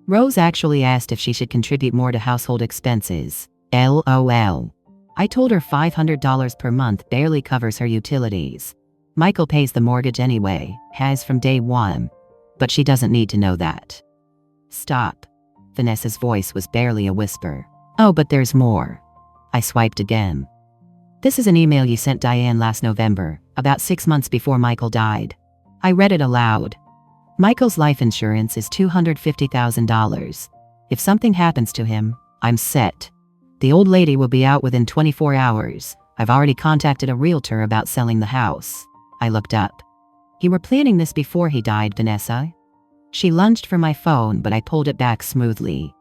Rose actually asked if she should contribute more to household expenses. LOL. I told her $500 per month barely covers her utilities. Michael pays the mortgage anyway, has from day one. But she doesn't need to know that. Stop. Vanessa's voice was barely a whisper. Oh, but there's more. I swiped again. This is an email you sent Diane last November, about 6 months before Michael died. I read it aloud. Michael's life insurance is $250,000. If something happens to him, I'm set. The old lady will be out within 24 hours. I've already contacted a realtor about selling the house. I looked up. You were planning this before he died, Vanessa? She lunged for my phone, but I pulled it back smoothly.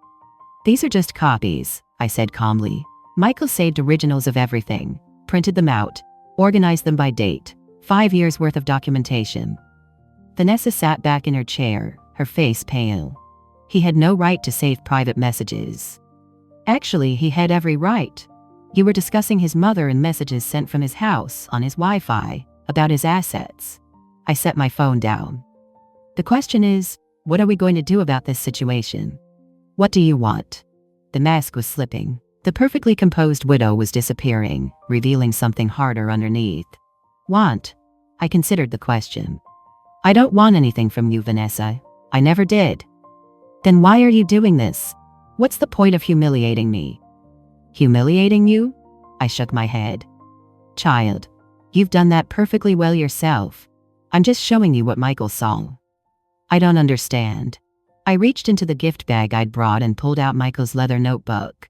These are just copies, I said calmly. Michael saved originals of everything, printed them out, organized them by date. 5 years worth of documentation. Vanessa sat back in her chair, her face pale. He had no right to save private messages. Actually, he had every right. You were discussing his mother and messages sent from his house on his Wi-Fi about his assets. I set my phone down. The question is, what are we going to do about this situation? What do you want? The mask was slipping. The perfectly composed widow was disappearing, revealing something harder underneath. Want? I considered the question. I don't want anything from you, Vanessa. I never did. Then why are you doing this? What's the point of humiliating me? Humiliating you? I shook my head. Child, you've done that perfectly well yourself. I'm just showing you what Michael saw. I don't understand. I reached into the gift bag I'd brought and pulled out Michael's leather notebook.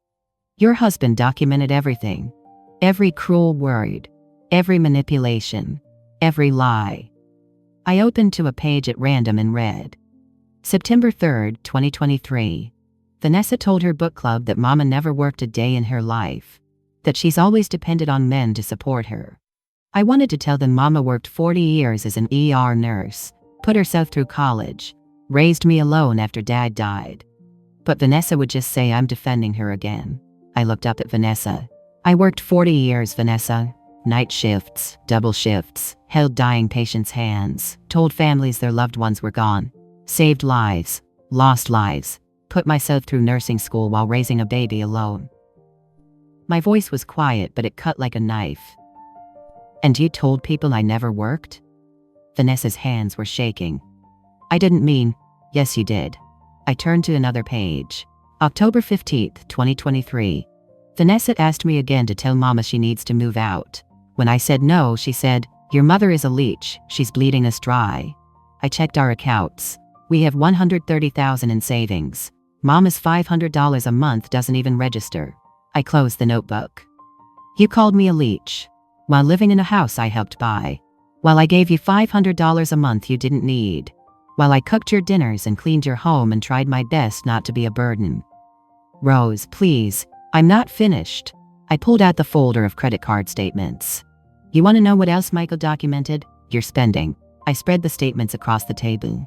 Your husband documented everything. Every cruel word. Every manipulation. Every lie. I opened to a page at random and read. September 3rd, 2023. Vanessa told her book club that Mama never worked a day in her life. That she's always depended on men to support her. I wanted to tell them Mama worked 40 years as an ER nurse, put herself through college, raised me alone after Dad died. But Vanessa would just say I'm defending her again. I looked up at Vanessa. I worked 40 years, Vanessa. Night shifts, double shifts, held dying patients' hands, told families their loved ones were gone, saved lives, lost lives, put myself through nursing school while raising a baby alone. My voice was quiet, but it cut like a knife. And you told people I never worked? Vanessa's hands were shaking. I didn't mean, yes you did. I turned to another page. October 15th, 2023. Vanessa asked me again to tell Mama she needs to move out. When I said no, she said, your mother is a leech, she's bleeding us dry. I checked our accounts. We have $130,000 in savings. Mama's $500 a month doesn't even register. I closed the notebook. You called me a leech. While living in a house I helped buy. While I gave you $500 a month you didn't need. While I cooked your dinners and cleaned your home and tried my best not to be a burden. Rose, please, I'm not finished. I pulled out the folder of credit card statements. You want to know what else Michael documented? Your spending. I spread the statements across the table.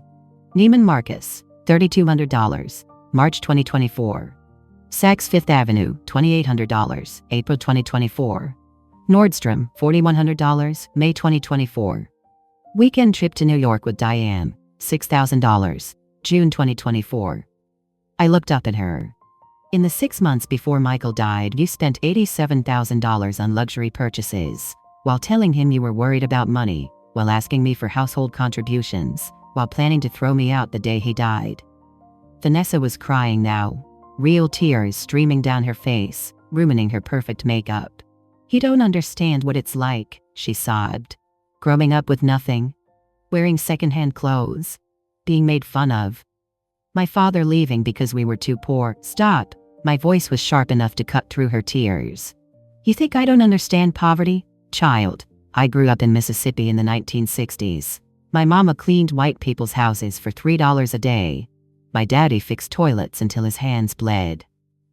Neiman Marcus, $3,200, March 2024. Saks Fifth Avenue, $2,800, April 2024. Nordstrom, $4,100, May 2024. Weekend trip to New York with Diane, $6,000, June 2024. I looked up at her. In the 6 months before Michael died, you spent $87,000 on luxury purchases, while telling him you were worried about money, while asking me for household contributions, while planning to throw me out the day he died. Vanessa was crying now, real tears streaming down her face, ruining her perfect makeup. You don't understand what it's like, she sobbed. Growing up with nothing, wearing secondhand clothes, being made fun of. My father leaving because we were too poor. Stop. My voice was sharp enough to cut through her tears. You think I don't understand poverty? Child, I grew up in Mississippi in the 1960s. My mama cleaned white people's houses for $3 a day. My daddy fixed toilets until his hands bled.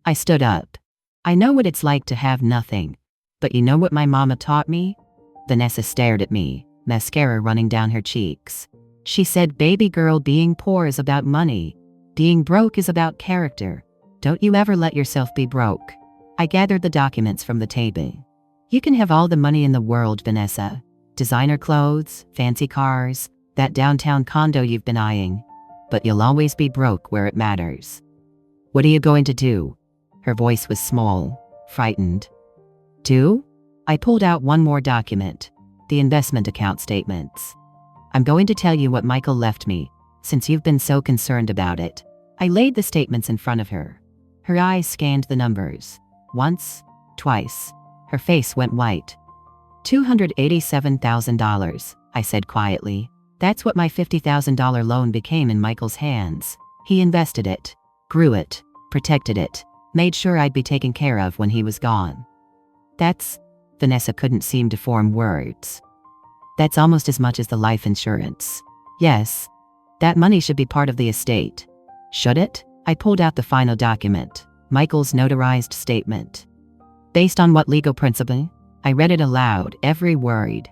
I stood up. I know what it's like to have nothing. But you know what my mama taught me? Vanessa stared at me, mascara running down her cheeks. She said, baby girl, being poor is about money. Being broke is about character. Don't you ever let yourself be broke. I gathered the documents from the table. You can have all the money in the world, Vanessa. Designer clothes, fancy cars, that downtown condo you've been eyeing. But you'll always be broke where it matters. What are you going to do? Her voice was small, frightened. Do? I pulled out one more document, the investment account statements. I'm going to tell you what Michael left me, since you've been so concerned about it. I laid the statements in front of her. Her eyes scanned the numbers. Once, twice. Her face went white. $287,000, I said quietly. That's what my $50,000 loan became in Michael's hands. He invested it, grew it, protected it, made sure I'd be taken care of when he was gone. That's, Vanessa couldn't seem to form words. That's almost as much as the life insurance. Yes, that money should be part of the estate. Should it? I pulled out the final document, Michael's notarized statement. Based on what legal principle? I read it aloud, every word.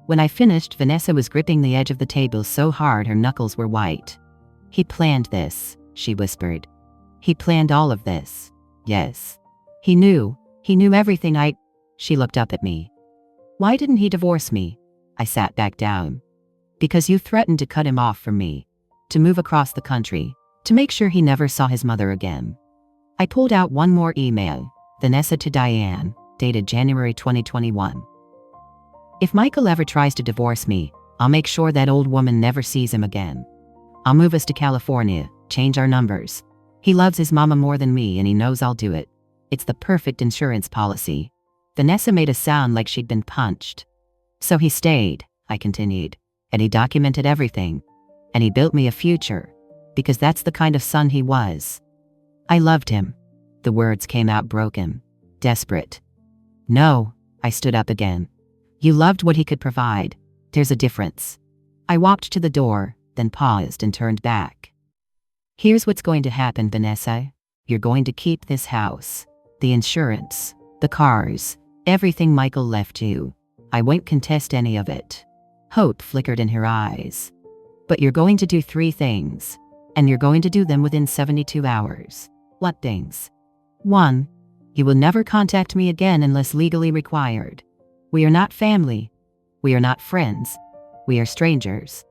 When I finished, Vanessa was gripping the edge of the table so hard her knuckles were white. He planned this, she whispered. He planned all of this. Yes. He knew everything. She looked up at me. Why didn't he divorce me? I sat back down. Because you threatened to cut him off from me, to move across the country, to make sure he never saw his mother again. I pulled out one more email, Vanessa to Diane, dated January 2021. If Michael ever tries to divorce me, I'll make sure that old woman never sees him again. I'll move us to California, change our numbers. He loves his mama more than me and he knows I'll do it. It's the perfect insurance policy. Vanessa made a sound like she'd been punched. So he stayed, I continued, and he documented everything. And he built me a future. Because that's the kind of son he was. I loved him. The words came out broken, desperate. No, I stood up again. You loved what he could provide. There's a difference. I walked to the door, then paused and turned back. Here's what's going to happen, Vanessa. You're going to keep this house, the insurance, the cars, everything Michael left you. I won't contest any of it. Hope flickered in her eyes. But you're going to do 3 things. And you're going to do them within 72 hours. What things? 1. You will never contact me again unless legally required. We are not family. We are not friends. We are strangers.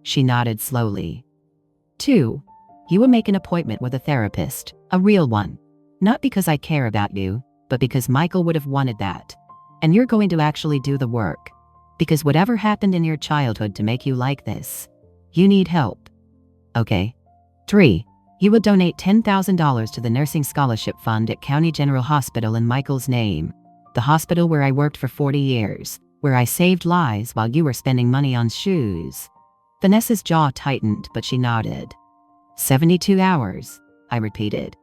She nodded slowly. 2. You will make an appointment with a therapist, a real one. Not because I care about you, but because Michael would have wanted that. And you're going to actually do the work. Because whatever happened in your childhood to make you like this, you need help. Okay. 3. You will donate $10,000 to the Nursing Scholarship Fund at County General Hospital in Michael's name. The hospital where I worked for 40 years, where I saved lives while you were spending money on shoes. Vanessa's jaw tightened, but she nodded. 72 hours, I repeated.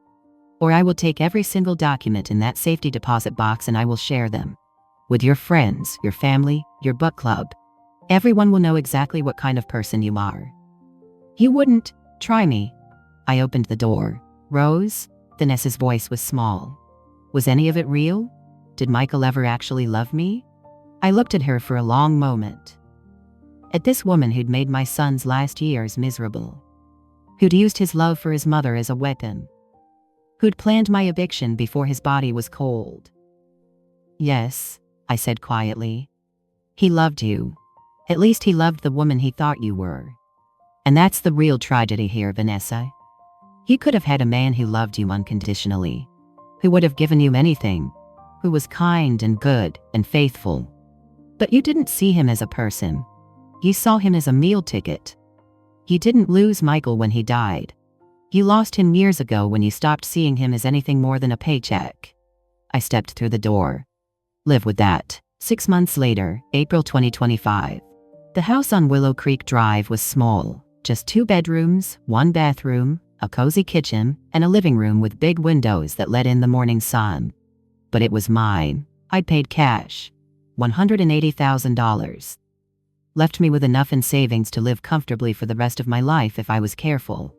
Or I will take every single document in that safety deposit box and I will share them. With your friends, your family, your book club. Everyone will know exactly what kind of person you are. You wouldn't try me. I opened the door. Rose? Vanessa's voice was small. Was any of it real? Did Michael ever actually love me? I looked at her for a long moment. At this woman who'd made my son's last years miserable. Who'd used his love for his mother as a weapon. who'd planned my eviction before his body was cold. Yes, I said quietly. He loved you. At least he loved the woman he thought you were. And that's the real tragedy here, Vanessa. You could have had a man who loved you unconditionally, who would have given you anything, who was kind and good and faithful. But you didn't see him as a person. You saw him as a meal ticket. You didn't lose Michael when he died. You lost him years ago when you stopped seeing him as anything more than a paycheck. I stepped through the door. Live with that. 6 months later, April 2025. The house on Willow Creek Drive was small, just 2 bedrooms, 1 bathroom, a cozy kitchen, and a living room with big windows that let in the morning sun. But it was mine. I'd paid cash. $180,000. Left me with enough in savings to live comfortably for the rest of my life if I was careful.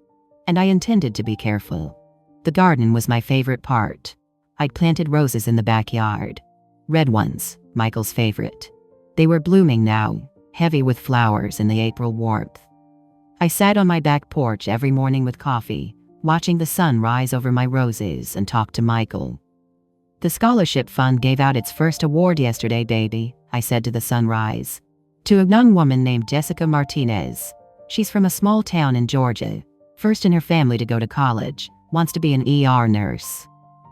And I intended to be careful. The garden was my favorite part. I'd planted roses in the backyard. Red ones, Michael's favorite. They were blooming now, heavy with flowers in the April warmth. I sat on my back porch every morning with coffee, watching the sun rise over my roses, and talked to Michael. The scholarship fund gave out its first award yesterday, baby, I said to the sunrise. To a young woman named Jessica Martinez. She's from a small town in Georgia, first in her family to go to college, wants to be an ER nurse.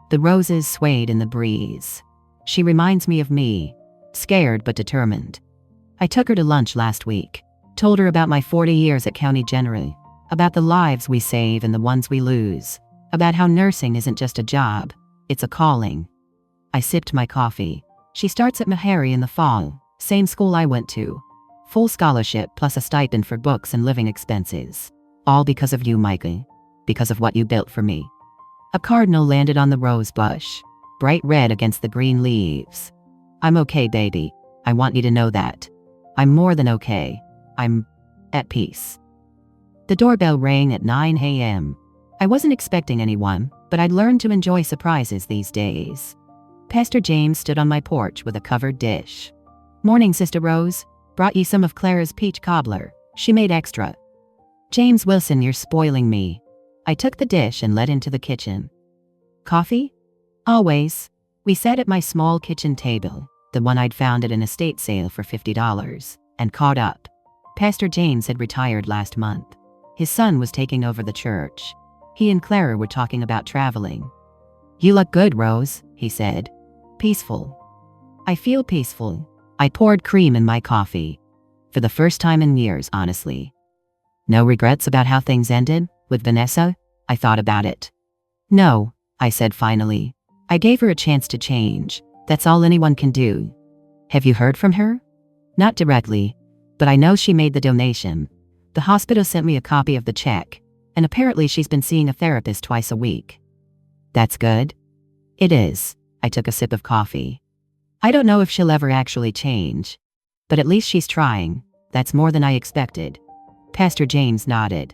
The roses swayed in the breeze. She reminds me of me, scared but determined. I took her to lunch last week, told her about my 40 years at County General, about the lives we save and the ones we lose, about how nursing isn't just a job, it's a calling. I sipped my coffee. She starts at Meharry in the fall, same school I went to. Full scholarship plus a stipend for books and living expenses. All because of you, Michael. Because of what you built for me. A cardinal landed on the rose bush, bright red against the green leaves. I'm okay, baby. I want you to know that. I'm more than okay. I'm at peace. The doorbell rang at 9 a.m. I wasn't expecting anyone, but I'd learned to enjoy surprises these days. Pastor James stood on my porch with a covered dish. Morning, Sister Rose. Brought you some of Clara's peach cobbler. She made extra. James Wilson, you're spoiling me. I took the dish and led into the kitchen. Coffee? Always. We sat at my small kitchen table, the one I'd found at an estate sale for $50, and caught up. Pastor James had retired last month. His son was taking over the church. He and Clara were talking about traveling. You look good, Rose, he said. Peaceful. I feel peaceful. I poured cream in my coffee. For the first time in years, honestly. No regrets about how things ended with Vanessa? I thought about it. No, I said finally. I gave her a chance to change. That's all anyone can do. Have you heard from her? Not directly, but I know she made the donation. The hospital sent me a copy of the check, and apparently she's been seeing a therapist twice a week. That's good. It is. I took a sip of coffee. I don't know if she'll ever actually change, but at least she's trying. That's more than I expected. Pastor James nodded.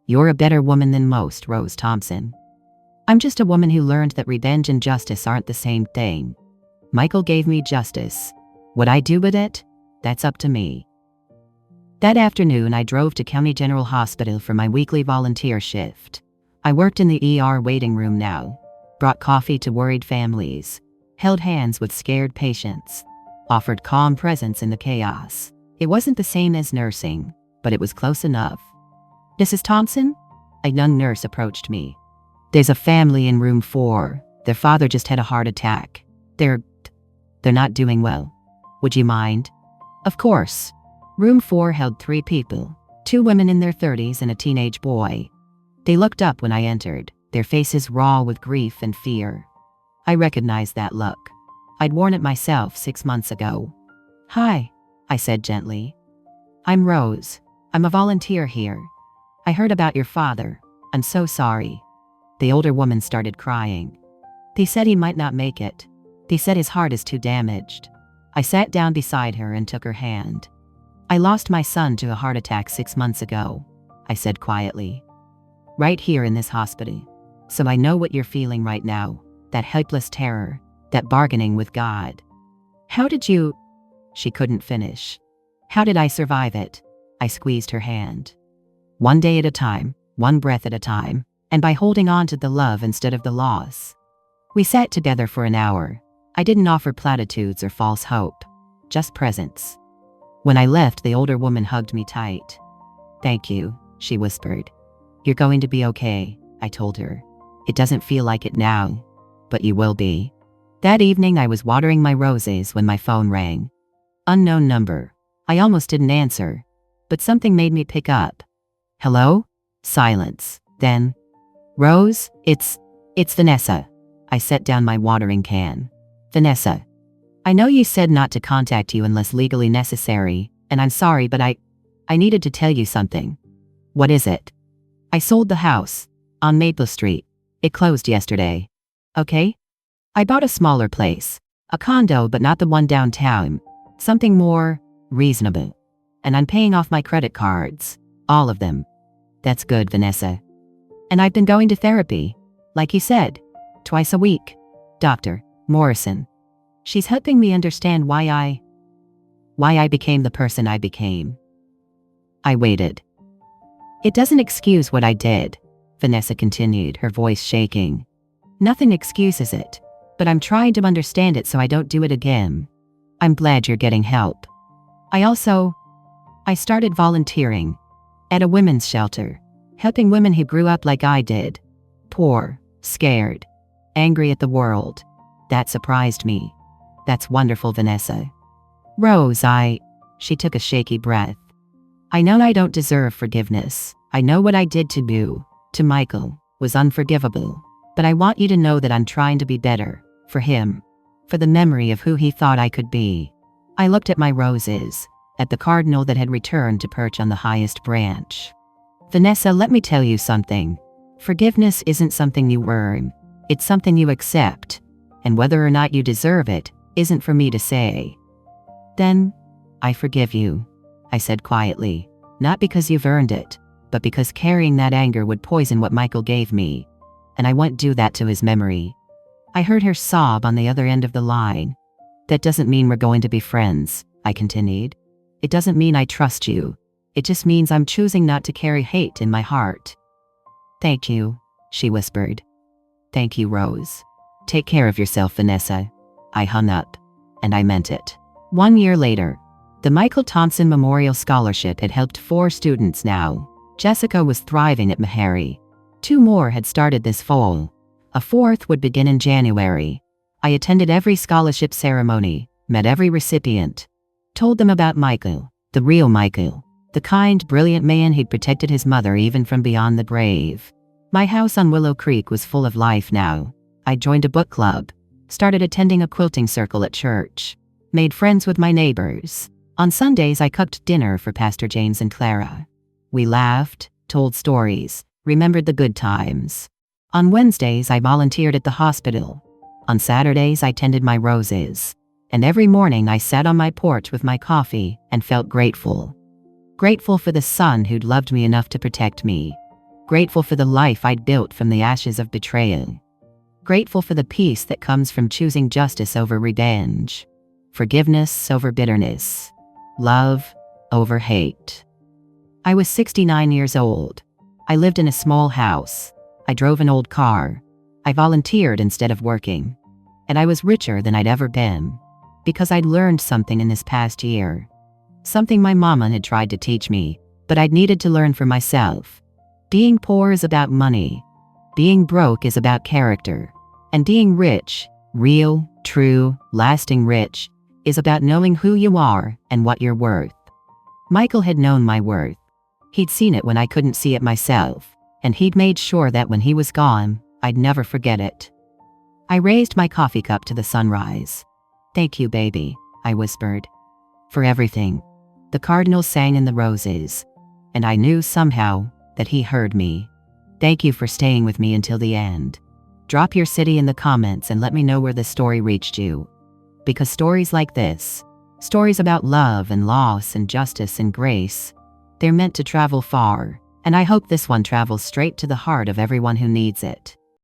You're a better woman than most, Rose Thompson. I'm just a woman who learned that revenge and justice aren't the same thing. Michael gave me justice. What I do with it? That's up to me. That afternoon, I drove to County General Hospital for my weekly volunteer shift. I worked in the ER waiting room now, brought coffee to worried families, held hands with scared patients, offered calm presence in the chaos. It wasn't the same as nursing, but it was close enough. Mrs. Thompson? A young nurse approached me. There's a family in room 4. Their father just had a heart attack. They're not doing well. Would you mind? Of course. Room 4 held 3 people, 2 women in their 30s and a teenage boy. They looked up when I entered, their faces raw with grief and fear. I recognized that look. I'd worn it myself 6 months ago. Hi, I said gently. I'm Rose. I'm a volunteer here. I heard about your father. I'm so sorry. The older woman started crying. They said he might not make it. They said his heart is too damaged. I sat down beside her and took her hand. I lost my son to a heart attack 6 months ago, I said quietly. Right here in this hospital. So I know what you're feeling right now. That helpless terror. That bargaining with God. How did you... She couldn't finish. How did I survive it? I squeezed her hand. One day at a time, one breath at a time. and by holding on to the love instead of the loss. We sat together for an hour. I didn't offer platitudes or false hope, just presence. When I left, the older woman hugged me tight. "Thank you," she whispered. "You're going to be okay," I told her. "It doesn't feel like it now, but you will be." That evening I was watering my roses when my phone rang. Unknown number. I almost didn't answer, but something made me pick up. "Hello?" Silence. Then, "Rose, it's Vanessa." I set down my watering can. "Vanessa, I know you said not to contact you unless legally necessary, and I'm sorry, but I needed to tell you something." "What is it?" "I sold the house on Maple Street. It closed yesterday." "Okay?" "I bought a smaller place, a condo, but not the one downtown. Something more reasonable. And I'm paying off my credit cards, all of them." "That's good, Vanessa." "And I've been going to therapy, like you said, twice a week. Dr. Morrison. She's helping me understand why I became the person I became." I waited. "It doesn't excuse what I did," Vanessa continued, her voice shaking. "Nothing excuses it, but I'm trying to understand it so I don't do it again. I'm glad you're getting help." I started volunteering at a women's shelter, helping women who grew up like I did. Poor, scared, angry at the world. That surprised me. "That's wonderful, Vanessa." "Rose, she took a shaky breath. "I know I don't deserve forgiveness. I know what I did to Michael was unforgivable. But I want you to know that I'm trying to be better, for him, for the memory of who he thought I could be." I looked at my roses, at the cardinal that had returned to perch on the highest branch. "Vanessa, let me tell you something. Forgiveness isn't something you earn. It's something you accept. And whether or not you deserve it isn't for me to say." "Then, I forgive you," I said quietly. "Not because you've earned it, but because carrying that anger would poison what Michael gave me. And I won't do that to his memory." I heard her sob on the other end of the line. "That doesn't mean we're going to be friends," I continued. "It doesn't mean I trust you. It just means I'm choosing not to carry hate in my heart." "Thank you," she whispered. "Thank you, Rose. Take care of yourself, Vanessa." I hung up, and I meant it. 1 year later, the Michael Thompson Memorial Scholarship had helped 4 students now. Jessica was thriving at Meharry. 2 more had started this fall. A 4th would begin in January. I attended every scholarship ceremony, met every recipient, told them about Michael, the real Michael, the kind, brilliant man who'd protected his mother even from beyond the grave. My house on Willow Creek was full of life now. I joined a book club, started attending a quilting circle at church, made friends with my neighbors. On Sundays I cooked dinner for Pastor James and Clara. We laughed, told stories, remembered the good times. On Wednesdays I volunteered at the hospital. On Saturdays I tended my roses. And every morning I sat on my porch with my coffee and felt grateful. Grateful for the son who'd loved me enough to protect me. Grateful for the life I'd built from the ashes of betrayal. Grateful for the peace that comes from choosing justice over revenge. Forgiveness over bitterness. Love over hate. I was 69 years old. I lived in a small house. I drove an old car. I volunteered instead of working. And I was richer than I'd ever been. Because I'd learned something in this past year. Something my mama had tried to teach me, but I'd needed to learn for myself. Being poor is about money. Being broke is about character. And being rich, real, true, lasting rich, is about knowing who you are and what you're worth. Michael had known my worth. He'd seen it when I couldn't see it myself, and he'd made sure that when he was gone, I'd never forget it. I raised my coffee cup to the sunrise. "Thank you, baby," I whispered. "For everything." The cardinal sang in the roses, and I knew somehow that he heard me. Thank you for staying with me until the end. Drop your city in the comments and let me know where the story reached you. Because stories like this, stories about love and loss and justice and grace, they're meant to travel far, and I hope this one travels straight to the heart of everyone who needs it.